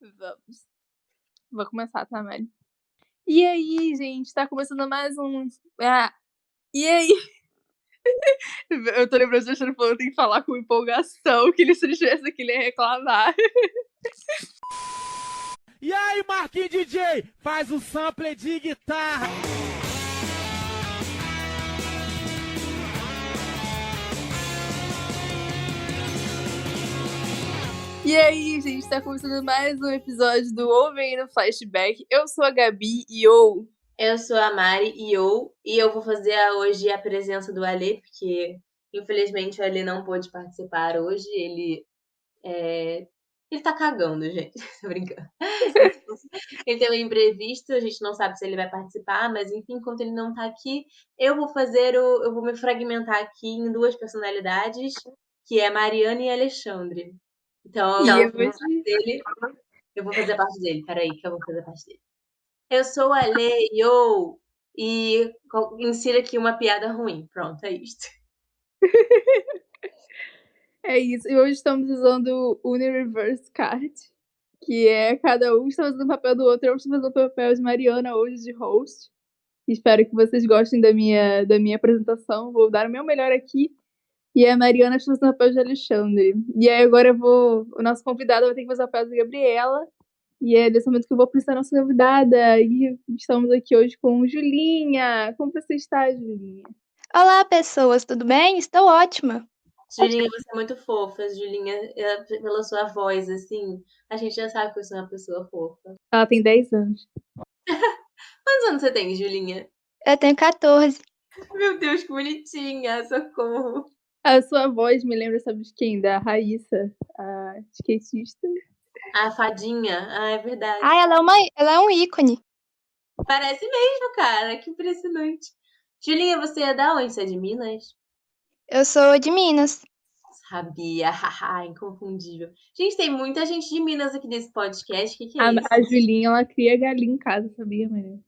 Vamos. Vou começar, tá, Mari? E aí, gente? Tá começando mais um... e aí? Eu tô lembrando de Alexandre falando que tem que falar com empolgação, que se ele estivesse aqui, ele ia reclamar. E aí, Marquinhos DJ, faz o sample de guitarra. E aí, gente, tá começando mais um episódio do Ouve Aí no Flashback. Eu sou a Gabi e eu sou a Mari e eu vou fazer hoje a presença do Alê, porque infelizmente o Alê não pôde participar hoje, ele tá cagando, gente, tô brincando. Ele tem um imprevisto, a gente não sabe se ele vai participar, mas enfim, enquanto ele não tá aqui, eu vou me fragmentar aqui em duas personalidades, que é Mariana e Alexandre. Então, eu vou fazer parte dele, peraí, que eu vou fazer parte dele. Eu sou o Ale, e insira aqui uma piada ruim. Pronto, é isto. É isso. E hoje estamos usando o Unireverse Card, que é cada um está fazendo o papel do outro. Eu estou fazendo o papel de Mariana hoje de host. Espero que vocês gostem da minha apresentação. Vou dar o meu melhor aqui. E a Mariana está fazendo o papel de Alexandre. E aí agora o nosso convidado vai ter que fazer o papel de Gabriela. E é nesse momento que eu vou apresentar a nossa convidada. E estamos aqui hoje com Julinha. Como você está, Julinha? Olá, pessoas, tudo bem? Estou ótima. Julinha, você é muito fofa, Julinha. Pela sua voz, assim, a gente já sabe que você é uma pessoa fofa. Ela tem 10 anos. Quantos anos você tem, Julinha? Eu tenho 14. Meu Deus, que bonitinha, socorro. A sua voz me lembra, sabe de quem? Da Raíssa, a skatista. A fadinha, é verdade. Ela é um ícone. Parece mesmo, cara, que impressionante. Julinha, você é da onde? Você é de Minas? Eu sou de Minas. Sabia, haha, inconfundível. Gente, tem muita gente de Minas aqui nesse podcast, o que é isso? A Julinha, ela cria galinha em casa, sabia, Maria?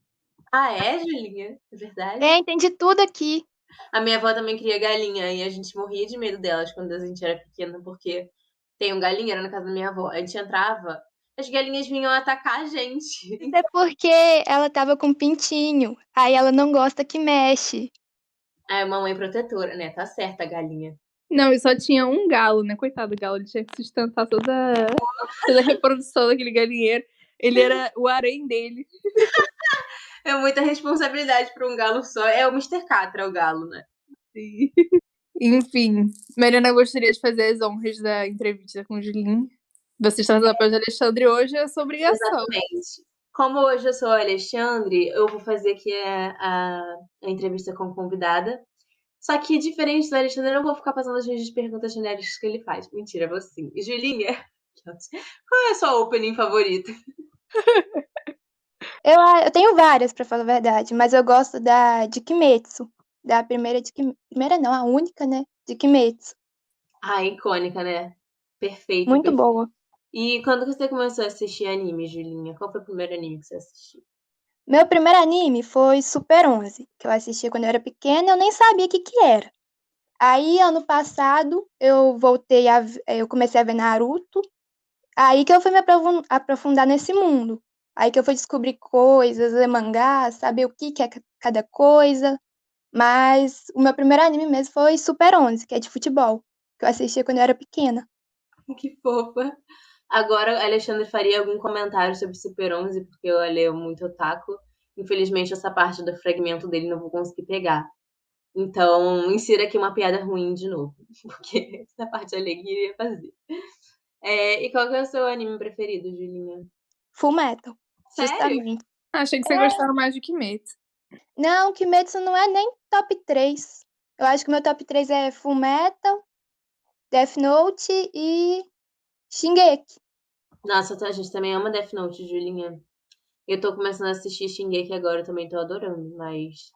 Ah, é, Julinha? É verdade? Entendi tudo aqui. A minha avó também cria galinha e a gente morria de medo delas quando a gente era pequena, porque tem um galinheiro na casa da minha avó. A gente entrava, as galinhas vinham atacar a gente. Isso é porque ela tava com pintinho. Aí ela não gosta que mexe. É uma mãe protetora, né? Tá certa a galinha. Não, e só tinha um galo, né? Coitado do galo, ele tinha que sustentar toda a reprodução daquele galinheiro. Ele era o harém dele. É muita responsabilidade para um galo só. É o Mr. Catra, o galo, né? Sim. Enfim, Mariana gostaria de fazer as honras da entrevista com o Julinho. Você está no papel de Alexandre hoje, é sua obrigação. Exatamente. Como hoje eu sou a Alexandre, eu vou fazer aqui a entrevista com convidada. Só que, diferente do Alexandre, eu não vou ficar fazendo as mesmas perguntas genéricas que ele faz. Mentira, vou sim. Julinha, qual é a sua opening favorita? Eu tenho várias, pra falar a verdade, mas eu gosto de Kimetsu. Da primeira de Kimetsu. Primeira não, a única, né? De Kimetsu. Icônica, né? Perfeito. Muito boa. E quando você começou a assistir anime, Julinha? Qual foi o primeiro anime que você assistiu? Meu primeiro anime foi Super 11, que eu assistia quando eu era pequena e eu nem sabia o que era. Aí, ano passado, eu comecei a ver Naruto. Aí que eu fui me aprofundar nesse mundo. Aí que eu fui descobrir coisas, ler mangá, saber o que é cada coisa. Mas o meu primeiro anime mesmo foi Super 11, que é de futebol, que eu assistia quando eu era pequena. Que fofa. Agora, Alexandre faria algum comentário sobre Super 11, porque eu leio muito otaku. Infelizmente, essa parte do fragmento dele não vou conseguir pegar. Então, insira aqui uma piada ruim de novo, porque essa parte eu queria fazer. E qual que é o seu anime preferido, Julinha? Fullmetal. Sério? Justamente. Achei que você gostava mais de Kimetsu. Não, Kimetsu não é nem top 3. Eu acho que o meu top 3 é Fullmetal, Death Note e Shingeki. Nossa, a gente também ama Death Note, Julinha. Eu tô começando a assistir Shingeki agora, eu também tô adorando, mas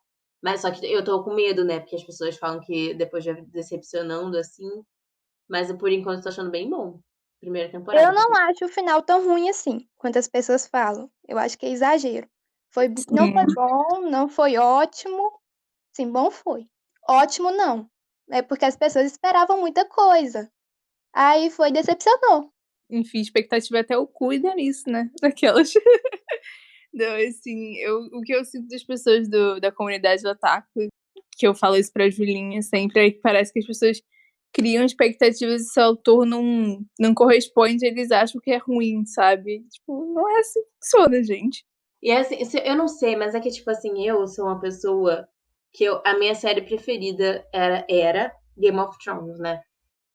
só que eu tô com medo, né? Porque as pessoas falam que depois vai decepcionando, assim. Mas eu, por enquanto, tô achando bem bom. Primeira temporada. Eu não acho o final tão ruim assim, quanto as pessoas falam. Eu acho que é exagero. Não foi bom, não foi ótimo. Sim, bom foi. Ótimo não. É porque as pessoas esperavam muita coisa. Aí decepcionou. enfim, expectativa até o cu e dá nisso, né? Daquelas. Não, assim, o que eu sinto das pessoas da comunidade do otaku, que eu falo isso pra Julinha sempre, é que parece que as pessoas criam expectativas e se o autor não corresponde, eles acham que é ruim, sabe? Tipo, não é assim que funciona, gente. E assim, eu não sei, mas é que, tipo assim, eu sou uma pessoa que a minha série preferida era Game of Thrones, né?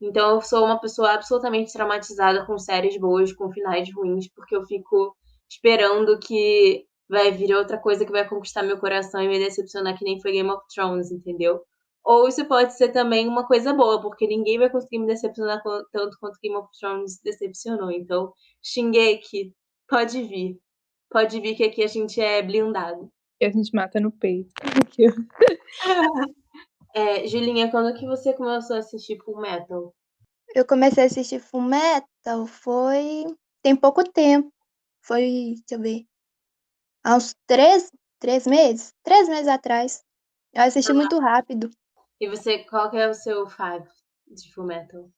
Então eu sou uma pessoa absolutamente traumatizada com séries boas, com finais ruins, porque eu fico esperando que vai vir outra coisa que vai conquistar meu coração e me decepcionar, que nem foi Game of Thrones, entendeu? Ou isso pode ser também uma coisa boa, porque ninguém vai conseguir me decepcionar tanto quanto Game of Thrones decepcionou. Então, Shingeki, pode vir. Pode vir que aqui a gente é blindado. E a gente mata no peito. Julinha, quando que você começou a assistir Full Metal? Eu comecei a assistir Fullmetal tem pouco tempo. Foi, deixa eu ver, há uns 3 meses? 3 meses atrás. Eu assisti muito rápido. E você, qual que é o seu five de Full Metal?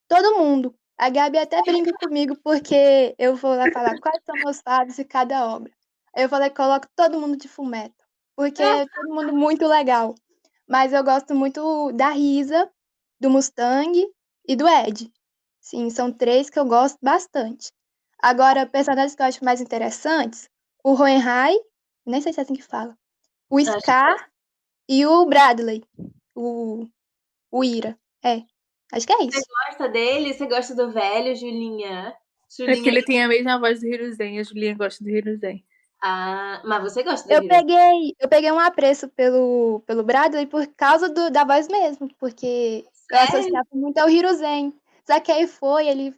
Todo mundo. A Gabi até brinca comigo porque eu vou lá falar quais são meus faves de cada obra. Aí eu falei, coloco todo mundo de Fullmetal. Porque é todo mundo muito legal. Mas eu gosto muito da Risa, do Mustang e do Ed. Sim, são 3 que eu gosto bastante. Agora, personagens que eu acho mais interessantes, o Hohenheim, nem sei se é assim que fala, o Acho Scar e o Bradley, o, o Ira. Acho que é Você isso. gosta dele? Você gosta do velho, Julinha? É porque Julinha. ele tem a mesma voz do Hiruzen, a Julinha gosta do Hiruzen. Ah, mas você gosta do Eu Hiro? peguei um apreço pelo Bradley por causa da voz mesmo, porque eu Sério? associava muito ao Hiruzen. Só que aí ele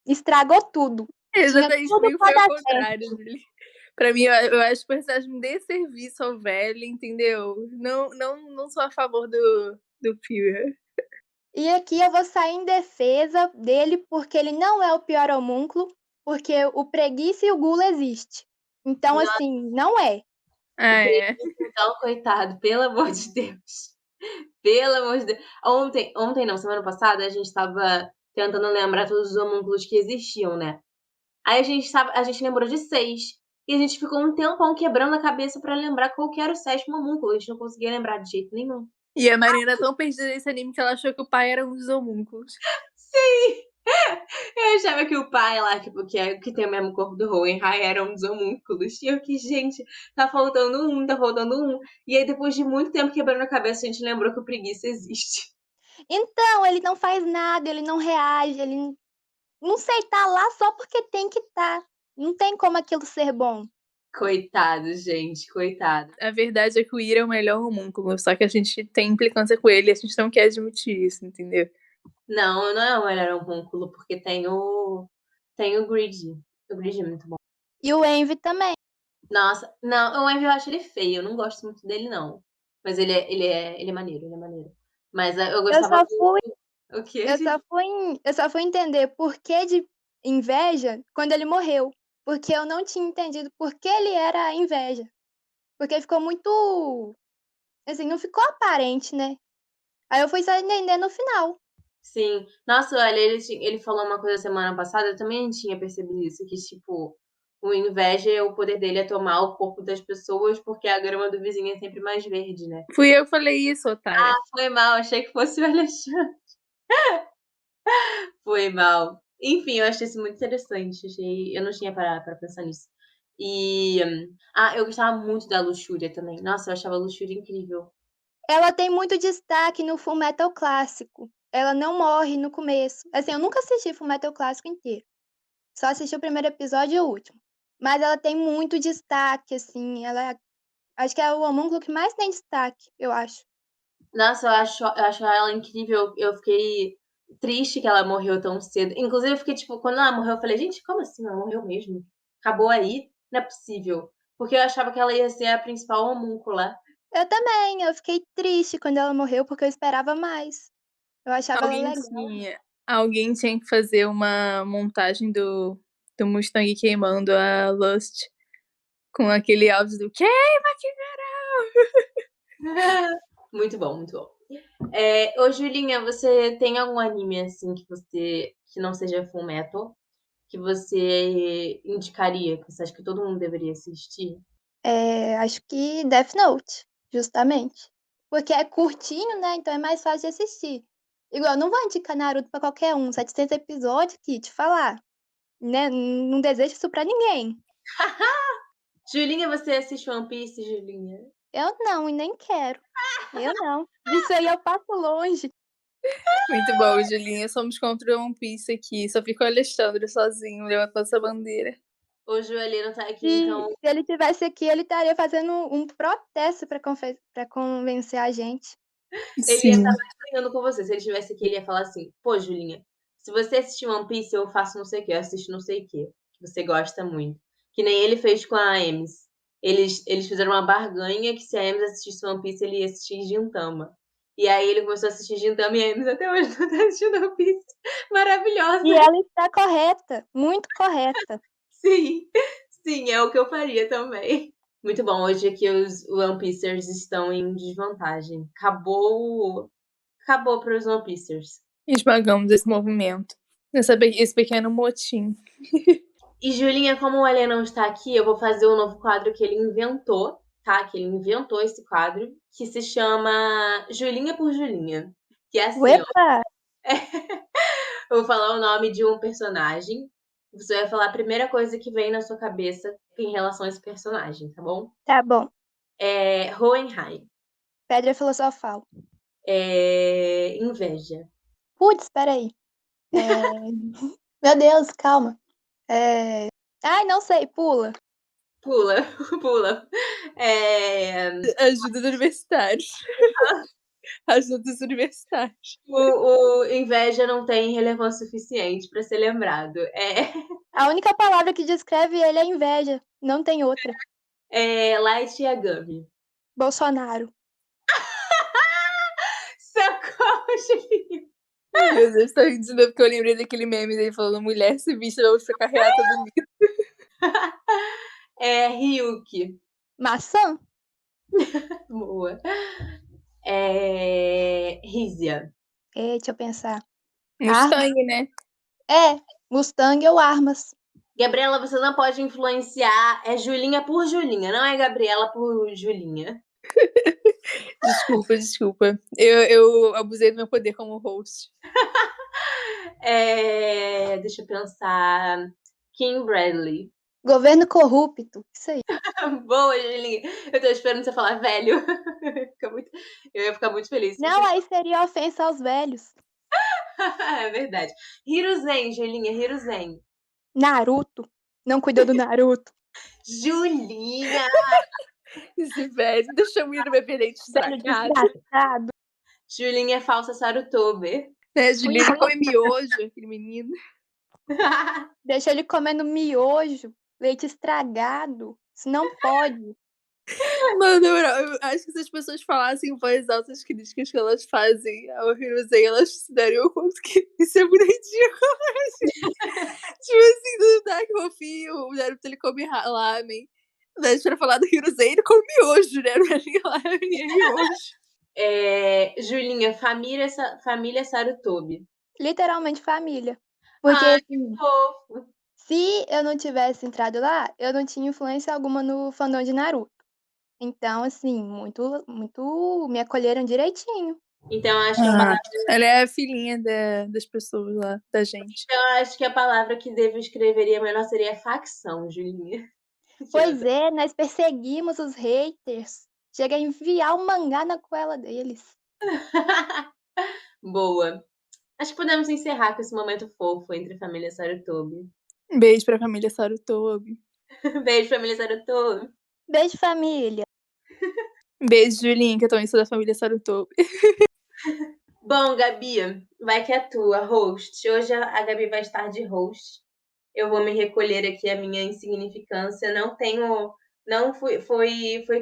estragou tudo. Tinha Exatamente, tudo comigo pra foi ao dar certo. contrário, Julinha. Pra mim, eu acho que o personagem um desserviço ao velho, entendeu? Não sou a favor do Fear. E aqui eu vou sair em defesa dele, porque ele não é o pior homúnculo, porque o preguiça e o gula existe. Então, Nossa, assim, não é. o Ah, é. preguiça, então, coitado, pelo amor de Deus. Pelo amor de Deus. Ontem não, semana passada, a gente tava tentando lembrar todos os homúnculos que existiam, né? Aí a gente lembrou de 6. E a gente ficou um tempão quebrando a cabeça pra lembrar qual que era o 7º homúnculo. A gente não conseguia lembrar de jeito nenhum. E a Marina é tão perdida nesse anime que ela achou que o pai era um dos homúnculos. Sim! Eu achava que o pai lá, tipo, que tem o mesmo corpo do Hohenheim, era um dos homúnculos. E eu que, gente, tá faltando um, tá faltando um. E aí, depois de muito tempo quebrando a cabeça, a gente lembrou que o preguiça existe. Então, ele não faz nada, ele não reage, ele não sei, tá lá só porque tem que estar. Não tem como aquilo ser bom. Coitado, gente, coitado. A verdade é que o Ira é o melhor homúnculo, só que a gente tem implicância com ele e a gente não quer admitir isso, entendeu? Não é o melhor homúnculo, porque tem o Grid. O Grid é muito bom. E o Envy também. Nossa, não, o Envy eu acho ele feio, eu não gosto muito dele, não. Mas ele é maneiro, ele é maneiro. Mas eu Eu gostava só fui, muito. O quê, eu só gente? fui, eu só fui entender por que de inveja quando ele morreu. Porque eu não tinha entendido por que ele era inveja. Porque ficou muito. Assim, não ficou aparente, né? Aí eu fui só entender no final. Sim. Nossa, olha, ele falou uma coisa semana passada, eu também tinha percebido isso, que, tipo, o inveja, o poder dele é tomar o corpo das pessoas, porque a grama do vizinho é sempre mais verde, né? Fui eu que falei isso, otária. Foi mal, achei que fosse o Alexandre. Foi mal. Enfim, eu achei isso muito interessante. Eu não tinha parado pra pensar nisso. E. Eu gostava muito da Luxúria também. Nossa, eu achava a Luxúria incrível. Ela tem muito destaque no Fullmetal clássico. Ela não morre no começo. Assim, eu nunca assisti Fullmetal clássico inteiro. Só assisti o primeiro episódio e o último. Mas ela tem muito destaque, assim. Acho que é o homúnculo que mais tem destaque, eu acho. Nossa, eu acho ela incrível. Eu fiquei triste que ela morreu tão cedo. Inclusive, eu fiquei tipo, quando ela morreu, eu falei, gente, como assim? Ela morreu mesmo? Acabou aí? Não é possível. Porque eu achava que ela ia ser a principal homúncula. Eu também, eu fiquei triste quando ela morreu, porque eu esperava mais. Eu achava ela Alguém legal. tinha, alguém tinha que fazer uma montagem do Mustang queimando a Lust com aquele áudio do queima que Muito bom, muito bom. Ô, Julinha, você tem algum anime assim que não seja Full Metal, que você indicaria, que você acha que todo mundo deveria assistir? Acho que Death Note, justamente. Porque é curtinho, né? Então é mais fácil de assistir. Igual, eu não vou indicar Naruto pra qualquer um. 700 episódios, que te falar. Né? Não desejo isso pra ninguém. Julinha, você assiste One Piece, Julinha? Eu não, e nem quero. Eu não. Disso aí eu passo longe. Muito bom, Julinha. Somos contra o One Piece aqui. Só fica o Alexandre sozinho, levantando essa bandeira. O Joelheiro tá aqui, Se então. ele tivesse aqui, ele estaria fazendo um protesto pra convencer a gente. Ele ia estar mais brigando com você. Se ele estivesse aqui, ele ia falar assim: pô, Julinha, se você assistir One Piece, eu faço não sei o que, eu assisto não sei o que você gosta muito. Que nem ele fez com a Ems. Eles fizeram uma barganha que se a Ems assistisse One Piece, ele ia assistir Gintama. E aí ele começou a assistir Gintama e a Ems até hoje não tá assistindo One Piece. Maravilhosa. E ela está correta, muito correta. Sim, sim, é o que eu faria também. Muito bom, hoje aqui os One Piecers estão em desvantagem. Acabou para os One Piecers. Esmagamos esse movimento. Esse pequeno motim. E Julinha, como o Alê não está aqui, eu vou fazer um novo quadro que ele inventou, tá? Que ele inventou esse quadro, que se chama Julinha por Julinha. Que é assim, ó. Uepa! Eu vou falar o nome de um personagem. Você vai falar a primeira coisa que vem na sua cabeça em relação a esse personagem, tá bom? Tá bom. Hohenheim. Pedra filosofal. Inveja. Putz, peraí. Meu Deus, calma. Ai, não sei, pula. Pula, pula. Ajuda dos universitários. Ajuda dos universitários. O inveja não tem relevância suficiente para ser lembrado. A única palavra que descreve ele é inveja. Não tem outra. Light Yagami. Bolsonaro. Socorro, Julinha. Meu Deus, tá rindo de novo porque eu lembrei daquele meme dele falando mulher se vista pra você carreata do mito. Ryuki. Maçã? Boa. Rizia. Deixa eu pensar. Mustang, né? Mustang ou armas. Gabriela, você não pode influenciar. É Julinha por Julinha, não é Gabriela por Julinha. Desculpa. Eu abusei do meu poder como host. Deixa eu pensar. Kim Bradley. Governo corrupto. Isso aí. Boa, Julinha. Eu tô esperando você falar velho. Eu ia ficar muito feliz. Não, aí seria ofensa aos velhos. É verdade. Hiruzen, Julinha, Hiruzen. Naruto. Não cuidou do Naruto. Julinha! Esse velho deixou o menino beber leite Velho estragado. desgraçado. Julinha é falsa Sarutobe. Julinho come miojo, aquele menino. Deixa ele comendo miojo, leite estragado. Isso não pode. Mano, eu acho que se as pessoas falassem em voz alta as críticas que elas fazem ao Hirosei, elas se dariam conta que isso é muito ridículo. Tipo assim, do Dark Fofinho, o Naruto ele come ramen. Daí pra falar do Hirosei, ele come miojo, né? Não é nem ramen, é miojo. Julinha, família Sarutobe. Literalmente família. Porque Ai, assim, fofo. se eu não tivesse entrado lá, eu não tinha influência alguma no fandom de Naruto. Então, assim, muito me acolheram direitinho. Então, acho que a palavra, Ela é a filhinha das pessoas lá, da gente. acho que a palavra que devo escreveria melhor seria facção, Julinha. Pois é, nós perseguimos os haters. Chega a enviar o mangá na goela deles. Boa. Acho que podemos encerrar com esse momento fofo entre a família Sarutobe. Beijo pra família Sarutobi. Beijo, família Sarutobe. Beijo, família. Beijo, Julinha, que eu também sou da família Sarutobi. Bom, Gabi, vai que é tua, host. Hoje a Gabi vai estar de host. Eu vou me recolher aqui a minha insignificância. Não tenho. Não foi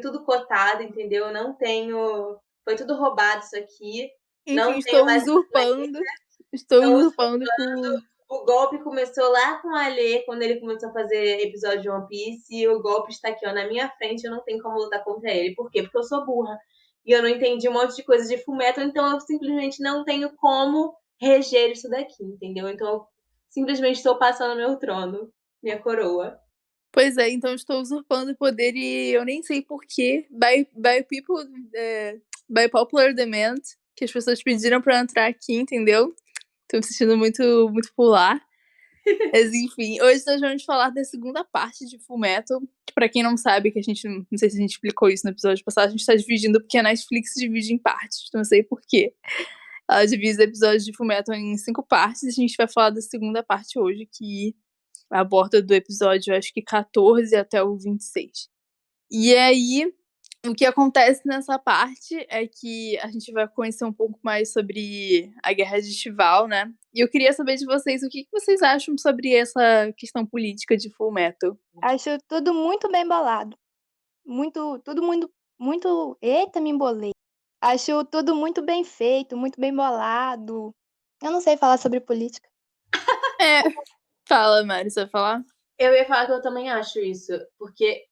tudo cotado, entendeu? Não tenho. Foi tudo roubado isso aqui. Enfim, Não tenho estou mais. usurpando. Estou usurpando O golpe começou lá com o Alê, quando ele começou a fazer episódio de One Piece, e o golpe está aqui, ó, na minha frente, eu não tenho como lutar contra ele. Por quê? Porque eu sou burra. E eu não entendi um monte de coisa de Fullmetal, então eu simplesmente não tenho como reger isso daqui, entendeu? Então, simplesmente estou passando meu trono, minha coroa. Pois é, então eu estou usurpando o poder e eu nem sei porquê. By popular demand, que as pessoas pediram pra eu entrar aqui, entendeu? Tô me sentindo muito, muito popular. Mas enfim, hoje nós vamos falar da segunda parte de Fullmetal, que pra quem não sabe, que a gente não sei se a gente explicou isso no episódio passado, a gente tá dividindo porque a Netflix divide em partes, não sei porquê. Ela divide os episódios de Fullmetal em 5 partes e a gente vai falar da segunda parte hoje, que aborda do episódio, acho que 14 até o 26. E aí, o que acontece nessa parte é que a gente vai conhecer um pouco mais sobre a Guerra de Estival, né? E eu queria saber de vocês o que vocês acham sobre essa questão política de Fullmetal. Acho tudo muito bem bolado. Tudo muito. Eita, me embolei. Acho tudo muito bem feito, muito bem bolado. Eu não sei falar sobre política. Fala, Mari, você vai falar? Eu ia falar que eu também acho isso, porque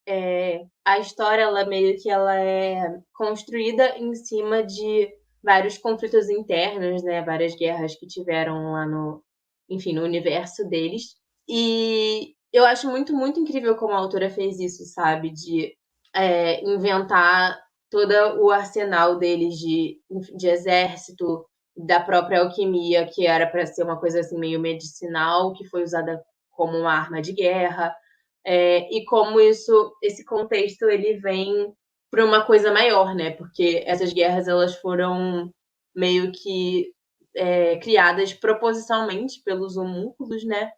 a história, ela meio que ela é construída em cima de vários conflitos internos, né? Várias guerras que tiveram lá enfim, no universo deles. E eu acho muito, muito incrível como a autora fez isso, sabe? De inventar todo o arsenal deles de exército, da própria alquimia, que era para ser uma coisa assim meio medicinal, que foi usada como uma arma de guerra, e como esse contexto ele vem para uma coisa maior, né? Porque essas guerras elas foram meio que criadas propositalmente pelos homúnculos, né?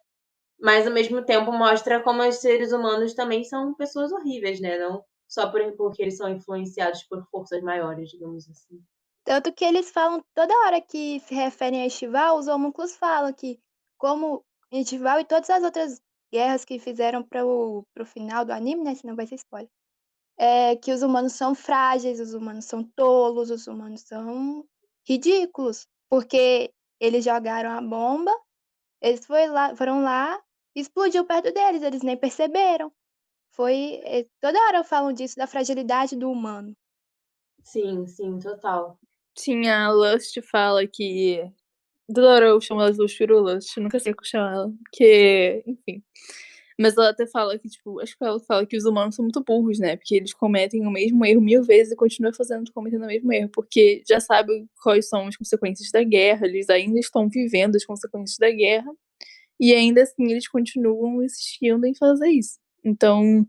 Mas ao mesmo tempo mostra como os seres humanos também são pessoas horríveis, né? Não só porque eles são influenciados por forças maiores, digamos assim. Tanto que eles falam toda hora que se referem a Estival, os homúnculos falam que, como Estival e todas as outras guerras que fizeram pro final do anime, né? Senão vai ser spoiler. Que os humanos são frágeis, os humanos são tolos, os humanos são ridículos. Porque eles jogaram a bomba, eles foram lá e explodiu perto deles, eles nem perceberam. Toda hora falam disso, da fragilidade do humano. Sim, sim, total. Sim, a Lust fala que. Toda hora eu chamo ela de Lust, virou Lust, nunca sei como chama ela. Que, enfim. Mas ela até fala que, tipo, acho que ela fala que os humanos são muito burros, né? Porque eles cometem o mesmo erro 1000 vezes e continuam cometendo o mesmo erro. Porque já sabem quais são as consequências da guerra, eles ainda estão vivendo as consequências da guerra. E ainda assim eles continuam insistindo em fazer isso. Então,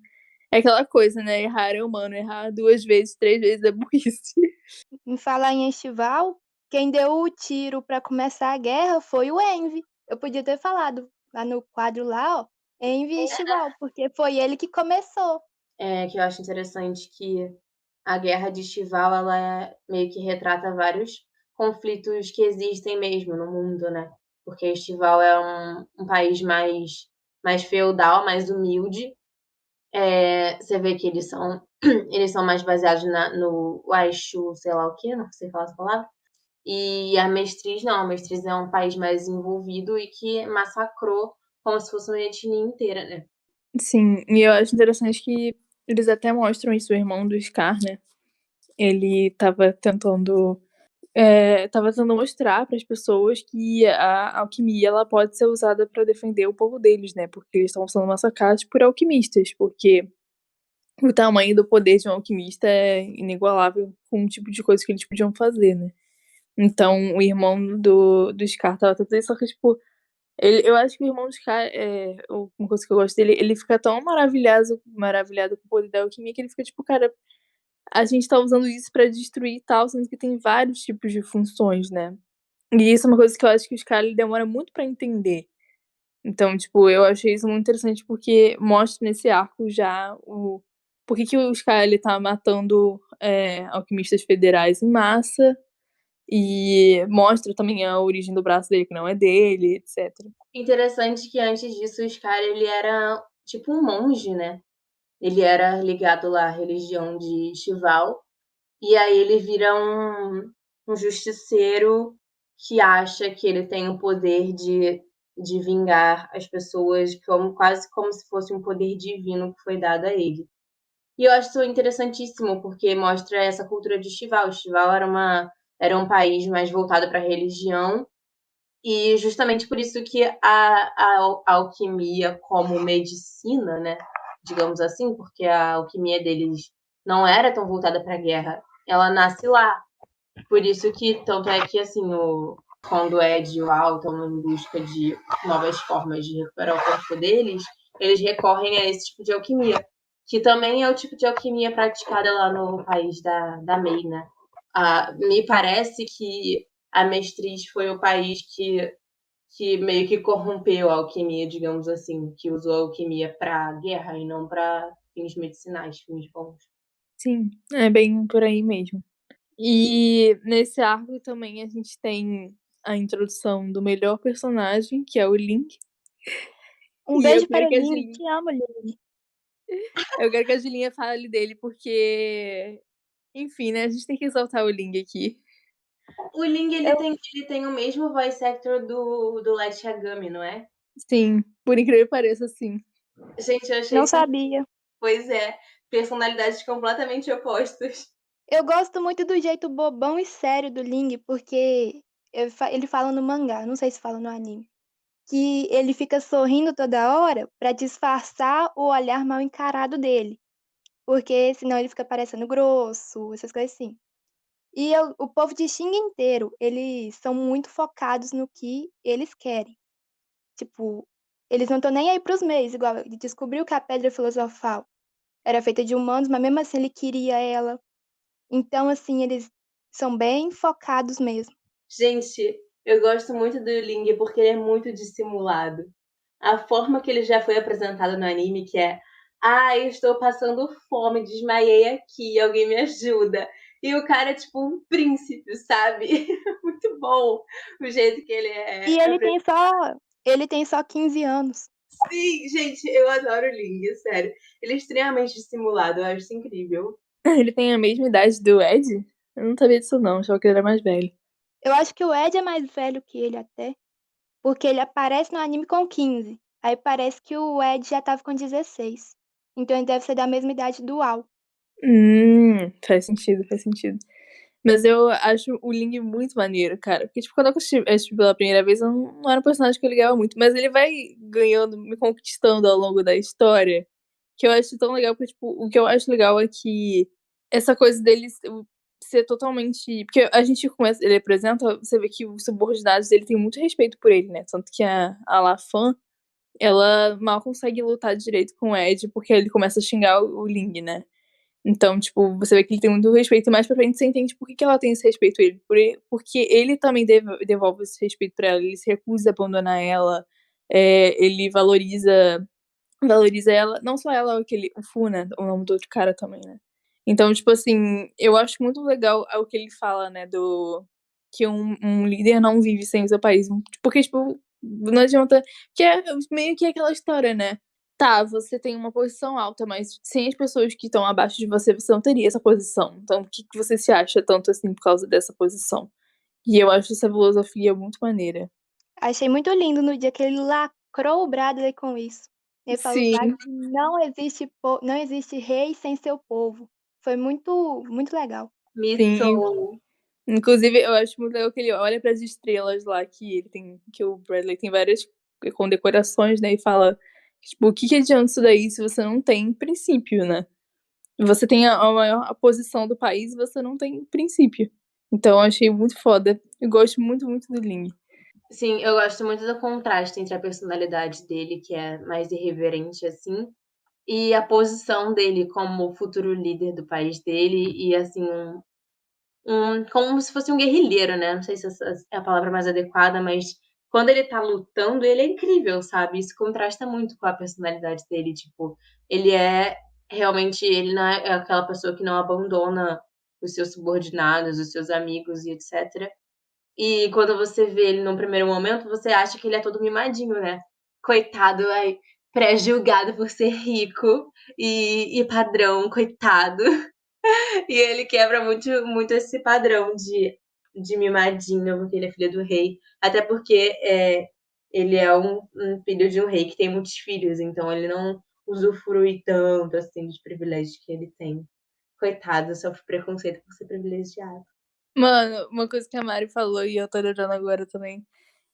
é aquela coisa, né? Errar é humano, errar 2 vezes, 3 vezes é burrice. Em falar em Estival, quem deu o tiro para começar a guerra foi o Envy. Eu podia ter falado lá no quadro lá, ó, Envy e Estival, porque foi ele que começou. Que eu acho interessante que a Guerra de Estival, ela meio que retrata vários conflitos que existem mesmo no mundo, né? Porque Estival é um país mais feudal, mais humilde. Você vê que eles são mais baseados no Aishu, sei lá o quê, não sei falar essa palavra. E a Mestriz não, a Mestriz é um país mais envolvido e que massacrou como se fosse uma etnia inteira, né? Sim, e eu acho interessante que eles até mostram isso, o irmão do Scar, né? Ele tava tentando mostrar para as pessoas que a alquimia ela pode ser usada para defender o povo deles, né? Porque eles estavam sendo massacrados por alquimistas, porque o tamanho do poder de um alquimista é inigualável com o tipo de coisa que eles podiam fazer, né? Então, o irmão do Scar tava tentando isso, só que, tipo, eu acho que o irmão do Scar, uma coisa que eu gosto dele, ele fica tão maravilhado com o poder da alquimia que ele fica, tipo, cara, a gente tá usando isso pra destruir e tal, sendo que tem vários tipos de funções, né? E isso é uma coisa que eu acho que o Scar, ele demora muito pra entender. Então, tipo, eu achei isso muito interessante porque mostra nesse arco já por que o Scar, ele tá matando alquimistas federais em massa. E mostra também a origem do braço dele, que não é dele, etc. Interessante que antes disso o Scar, ele era tipo um monge, né? Ele era ligado lá à religião de Shival. E aí ele vira um justiceiro que acha que ele tem o poder de vingar as pessoas quase como se fosse um poder divino que foi dado a ele. E eu acho isso interessantíssimo, porque mostra essa cultura de Shival. Shival era um país mais voltado para a religião, E justamente por isso que a alquimia como medicina, né, digamos assim, porque a alquimia deles não era tão voltada para a guerra, ela nasce lá. Por isso que, tanto é que, assim, quando o Ed e o Al estão em busca de novas formas de recuperar o corpo deles, eles recorrem a esse tipo de alquimia, que também é o tipo de alquimia praticada lá no país da May, né? Me parece que a Mestriz foi o país que meio que corrompeu a alquimia, digamos assim, que usou a alquimia para guerra e não para fins medicinais, fins bons. Sim, é bem por aí mesmo. E nesse arco também a gente tem a introdução do melhor personagem, que é o Link. Um E beijo para o Ling, te amo, Ling. eu quero que a Julinha fale dele, porque, enfim, né, a gente tem que exaltar o Ling aqui. O Ling, Eu ele tem o mesmo voice actor do Light Yagami, não é? Sim, por incrível que pareça, sim. Gente, eu achei não isso. sabia. Pois é, personalidades completamente opostas. Eu gosto muito do jeito bobão e sério do Ling, porque ele fala no mangá, não sei se fala no anime, que ele fica sorrindo toda hora pra disfarçar o olhar mal encarado dele, porque senão ele fica parecendo grosso, essas coisas assim. E o povo de Xing inteiro, eles são muito focados no que eles querem. Tipo, eles não estão nem aí pros meios, igual ele descobriu que a pedra filosofal era feita de humanos, mas mesmo assim ele queria ela. Então, assim, eles são bem focados mesmo. Gente, eu gosto muito do Ling porque ele é muito dissimulado. A forma que ele já foi apresentado no anime, que é: eu estou passando fome, desmaiei aqui, alguém me ajuda. E o cara é tipo um príncipe, sabe? Muito bom o jeito que ele E é. ele tem só 15 anos. Sim, gente, eu adoro o Ling, sério. Ele é extremamente dissimulado, eu acho isso incrível. Ele tem a mesma idade do Ed? Eu não sabia disso não, achava que ele era mais velho. Eu acho que o Ed é mais velho que ele até, porque ele aparece no anime com 15. Aí parece que o Ed já tava com 16. Então ele deve ser da mesma idade do Al. Faz sentido, faz sentido. Mas eu acho o Ling muito maneiro, cara. Porque, tipo, quando eu assisti pela primeira vez, eu não era um personagem que eu ligava muito. Mas ele vai ganhando, me conquistando ao longo da história. Que eu acho tão legal, porque, tipo, o que eu acho legal é que essa coisa dele ser totalmente. Porque a gente começa. Ele apresenta, você vê que os subordinados dele tem muito respeito por ele, né? Tanto que a Lafan, ela mal consegue lutar direito com o Ed, porque ele começa a xingar o Ling, né? Então, tipo, você vê que ele tem muito respeito. E mais pra frente você entende por que ela tem esse respeito a ele. Porque ele também devolve esse respeito pra ela. Ele se recusa a abandonar ela. Ele valoriza ela. Não só ela, o Funa, o nome do outro cara também, né? Então, tipo assim, eu acho muito legal o que ele fala, né? Que um líder não vive sem o seu país. Porque, tipo, não adianta. Que é meio que aquela história, né? Tá, você tem uma posição alta, mas sem as pessoas que estão abaixo de você, você não teria essa posição. Então, o que você se acha tanto assim por causa dessa posição? E eu acho essa filosofia muito maneira. Achei muito lindo no dia que ele lacrou o Bradley com isso. Ele falou lá Sim, que não existe rei sem seu povo. Foi muito, muito legal. sim. Mito. Inclusive, eu acho muito legal que ele olha para as estrelas lá que ele tem, que o Bradley tem várias condecorações, né? E fala, tipo, o que adianta isso daí se você não tem princípio, né? Você tem a maior posição do país e você não tem princípio. Então, eu achei muito foda. Eu gosto muito, muito do Ling. Sim, eu gosto muito do contraste entre a personalidade dele, que é mais irreverente assim, e a posição dele como futuro líder do país dele e assim como se fosse um guerrilheiro, né? Não sei se essa é a palavra mais adequada, mas quando ele tá lutando, ele é incrível, sabe? Isso contrasta muito com a personalidade dele, tipo, ele é realmente, ele não é aquela pessoa que não abandona os seus subordinados, os seus amigos e etc. E quando você vê ele num primeiro momento, você acha que ele é todo mimadinho, né? Coitado, ai, pré-julgado por ser rico e padrão, coitado. E ele quebra muito, muito esse padrão de mimadinho, porque ele é filho do rei. Até porque ele é um filho de um rei que tem muitos filhos, então ele não usufrui tanto assim dos privilégios que ele tem. Coitado, sofre preconceito por ser privilegiado. Mano, uma coisa que a Mari falou e eu tô lembrando agora também.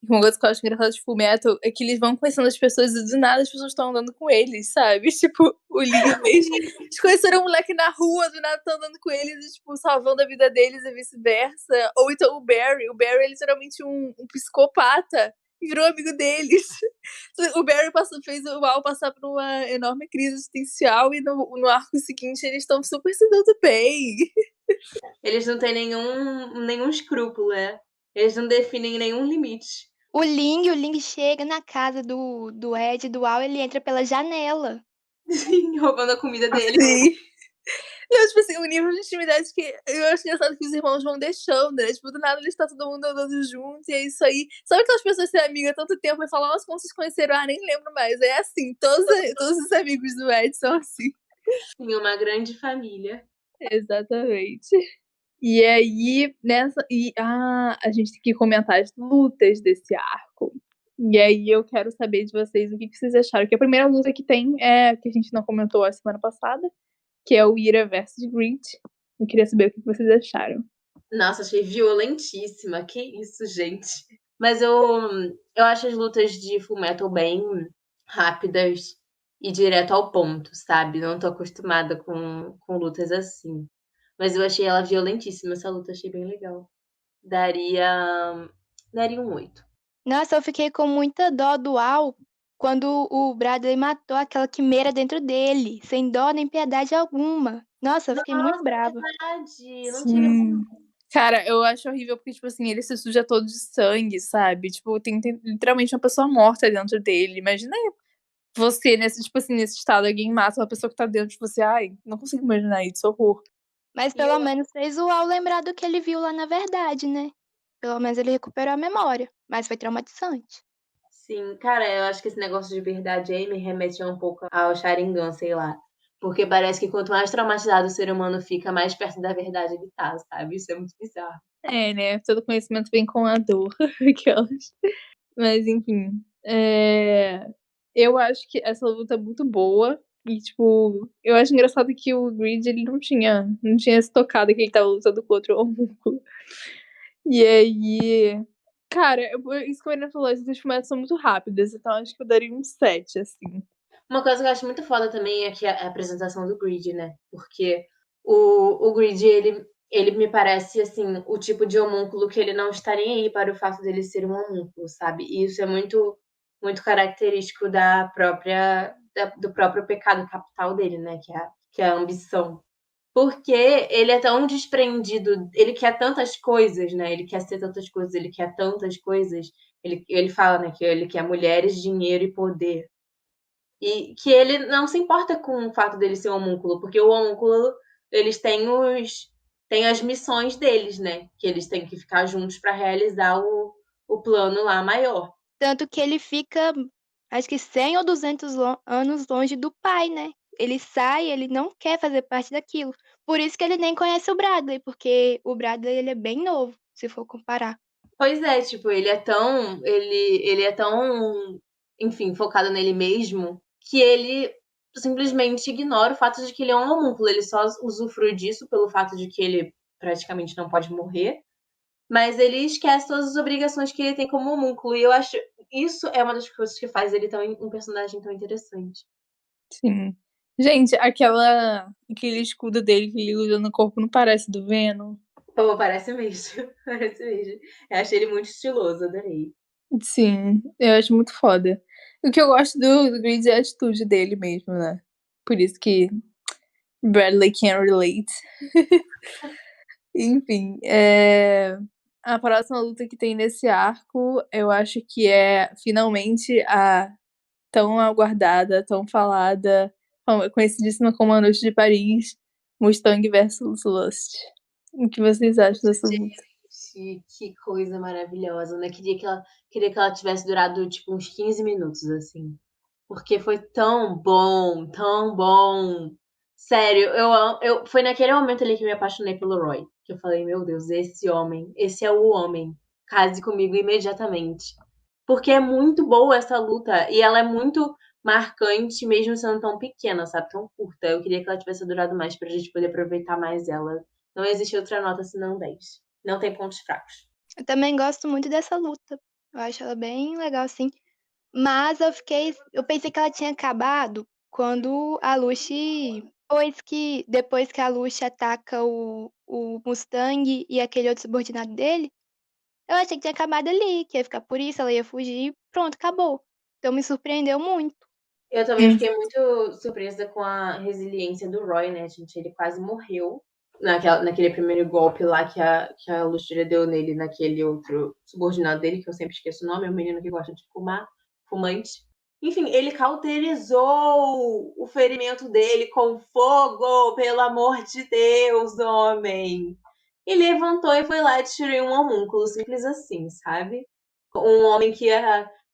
Uma coisa que eu acho engraçada de Fullmetal é que eles vão conhecendo as pessoas e do nada as pessoas estão andando com eles, sabe? Tipo, o Leon mesmo. Eles conheceram um moleque na rua, do nada estão andando com eles e, tipo, salvando a vida deles e vice-versa. Ou então o Barry é literalmente um psicopata e virou amigo deles. O Barry fez o Al passar por uma enorme crise existencial e no arco seguinte eles estão super se dando bem. Eles não têm nenhum escrúpulo, né? Eles não definem nenhum limite. O Ling chega na casa do Ed, do Al, ele entra pela janela. Sim, roubando a comida dele. Sim. Não, tipo assim, o nível de intimidade que eu acho engraçado que os irmãos vão deixando, né? Tipo, do nada eles estão todo mundo andando junto e é isso aí. Sabe aquelas pessoas que têm amiga há tanto tempo e falam, nossa, como vocês conheceram? Ah, nem lembro mais. É assim, todos os amigos do Ed são assim. Sim, uma grande família. Exatamente. E aí, a gente tem que comentar as lutas desse arco. E aí eu quero saber de vocês o que vocês acharam. Que a primeira luta que tem é que a gente não comentou a semana passada, que é o Ira versus Grid. Eu queria saber o que vocês acharam. Nossa, achei violentíssima. Que isso, gente. Mas eu acho as lutas de Fullmetal bem rápidas e direto ao ponto, sabe? Não tô acostumada com lutas assim. Mas eu achei ela violentíssima, essa luta, achei bem legal. Daria um 8. Nossa, eu fiquei com muita dó do Al quando o Bradley matou aquela quimeira dentro dele, sem dó nem piedade alguma. Nossa, eu fiquei muito brava. Verdade, não tinha Sim. Cara, eu acho horrível porque, tipo assim, ele se suja todo de sangue, sabe? Tipo, tem literalmente uma pessoa morta dentro dele. Imagina você, tipo assim, nesse estado, alguém mata uma pessoa que tá dentro de você. Ai, não consigo imaginar isso, horror. Mas E pelo eu- menos fez o Al lembrar do que ele viu lá na verdade, né? Pelo menos ele recuperou a memória, mas foi traumatizante. Sim, cara, eu acho que esse negócio de verdade aí me remete um pouco ao Sharingan, sei lá. Porque parece que quanto mais traumatizado o ser humano fica, mais perto da verdade ele tá, sabe? Isso é muito bizarro. É, né? Todo conhecimento vem com a dor. Aquelas. Mas, enfim. Eu acho que essa luta é muito boa. E, tipo, eu acho engraçado que o Grid, ele não tinha se tocado que ele tava lutando com outro homúnculo. E aí... Cara, isso que a Marina falou, as lutas de fumeto são muito rápidas. Então, acho que eu daria um 7, assim. Uma coisa que eu acho muito foda também é que a apresentação do Grid, né? Porque o Grid, ele me parece, assim, o tipo de homúnculo que ele não está nem aí para o fato dele ser um homúnculo, sabe? E isso é muito, muito característico do próprio pecado capital dele, né? Que é a ambição. Porque ele é tão desprendido, ele quer tantas coisas, né? Ele quer ser tantas coisas, ele quer tantas coisas. Ele fala, né, que ele quer mulheres, dinheiro e poder. E que ele não se importa com o fato dele ser um homúnculo, porque o homúnculo, eles têm as missões deles, né? Que eles têm que ficar juntos para realizar o plano lá maior. Tanto que ele fica, acho que 100 ou 200 anos longe do pai, né? Ele sai, ele não quer fazer parte daquilo. Por isso que ele nem conhece o Bradley, porque o Bradley ele é bem novo, se for comparar. Pois é, tipo, ele é tão, enfim, focado nele mesmo, que ele simplesmente ignora o fato de que ele é um homúnculo. Ele só usufrui disso pelo fato de que ele praticamente não pode morrer. Mas ele esquece todas as obrigações que ele tem como homúnculo. E eu acho isso é uma das coisas que faz ele um personagem tão interessante. Sim. Gente, aquele escudo dele que ele usa no corpo não parece do Venom? Pô, parece mesmo. Parece mesmo. Eu achei ele muito estiloso, adorei. Sim, eu acho muito foda. O que eu gosto do Grid é a atitude dele mesmo, né? Por isso que Bradley can relate. Enfim, a próxima luta que tem nesse arco, eu acho que é finalmente a tão aguardada, tão falada, conhecidíssima como A Noite de Paris, Mustang versus Lust. O que vocês acham dessa luta? Gente, que coisa maravilhosa, né? Queria que ela tivesse durado, tipo, uns 15 minutos, assim. Porque foi tão bom, tão bom. Sério, foi naquele momento ali que eu me apaixonei pelo Roy. Que eu falei, meu Deus, esse é o homem. Case comigo imediatamente. Porque é muito boa essa luta. E ela é muito marcante, mesmo sendo tão pequena, sabe? Tão curta. Eu queria que ela tivesse durado mais pra gente poder aproveitar mais ela. Não existe outra nota senão 10. Não tem pontos fracos. Eu também gosto muito dessa luta. Eu acho ela bem legal, assim. Mas eu pensei que ela tinha acabado quando a Lucy, depois que a Lucy ataca o Mustang e aquele outro subordinado dele, eu achei que tinha acabado ali, que ia ficar por isso, ela ia fugir e pronto, acabou. Então me surpreendeu muito. Eu também fiquei muito surpresa com a resiliência do Roy, né, gente? Ele quase morreu naquele primeiro golpe lá que a Luxúria deu nele, naquele outro subordinado dele, que eu sempre esqueço o nome, é um menino que gosta de fumar, fumante. Enfim, ele cauterizou o ferimento dele com fogo, pelo amor de Deus, homem. E levantou e foi lá e destruiu um homúnculo, simples assim, sabe? Um homem que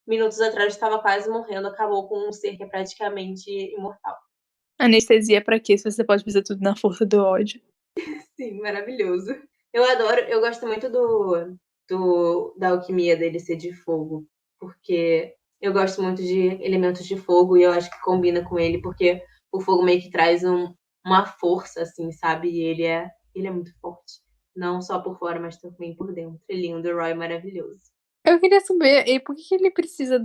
minutos atrás estava quase morrendo, acabou com um ser que é praticamente imortal. Anestesia pra quê? Se você pode fazer tudo na força do ódio. Sim, maravilhoso. Eu gosto muito da alquimia dele ser de fogo, porque eu gosto muito de elementos de fogo e eu acho que combina com ele, porque o fogo meio que traz uma força, assim, sabe? E ele é muito forte. Não só por fora, mas também por dentro. É lindo, o Roy é maravilhoso. Eu queria saber, e por que ele precisa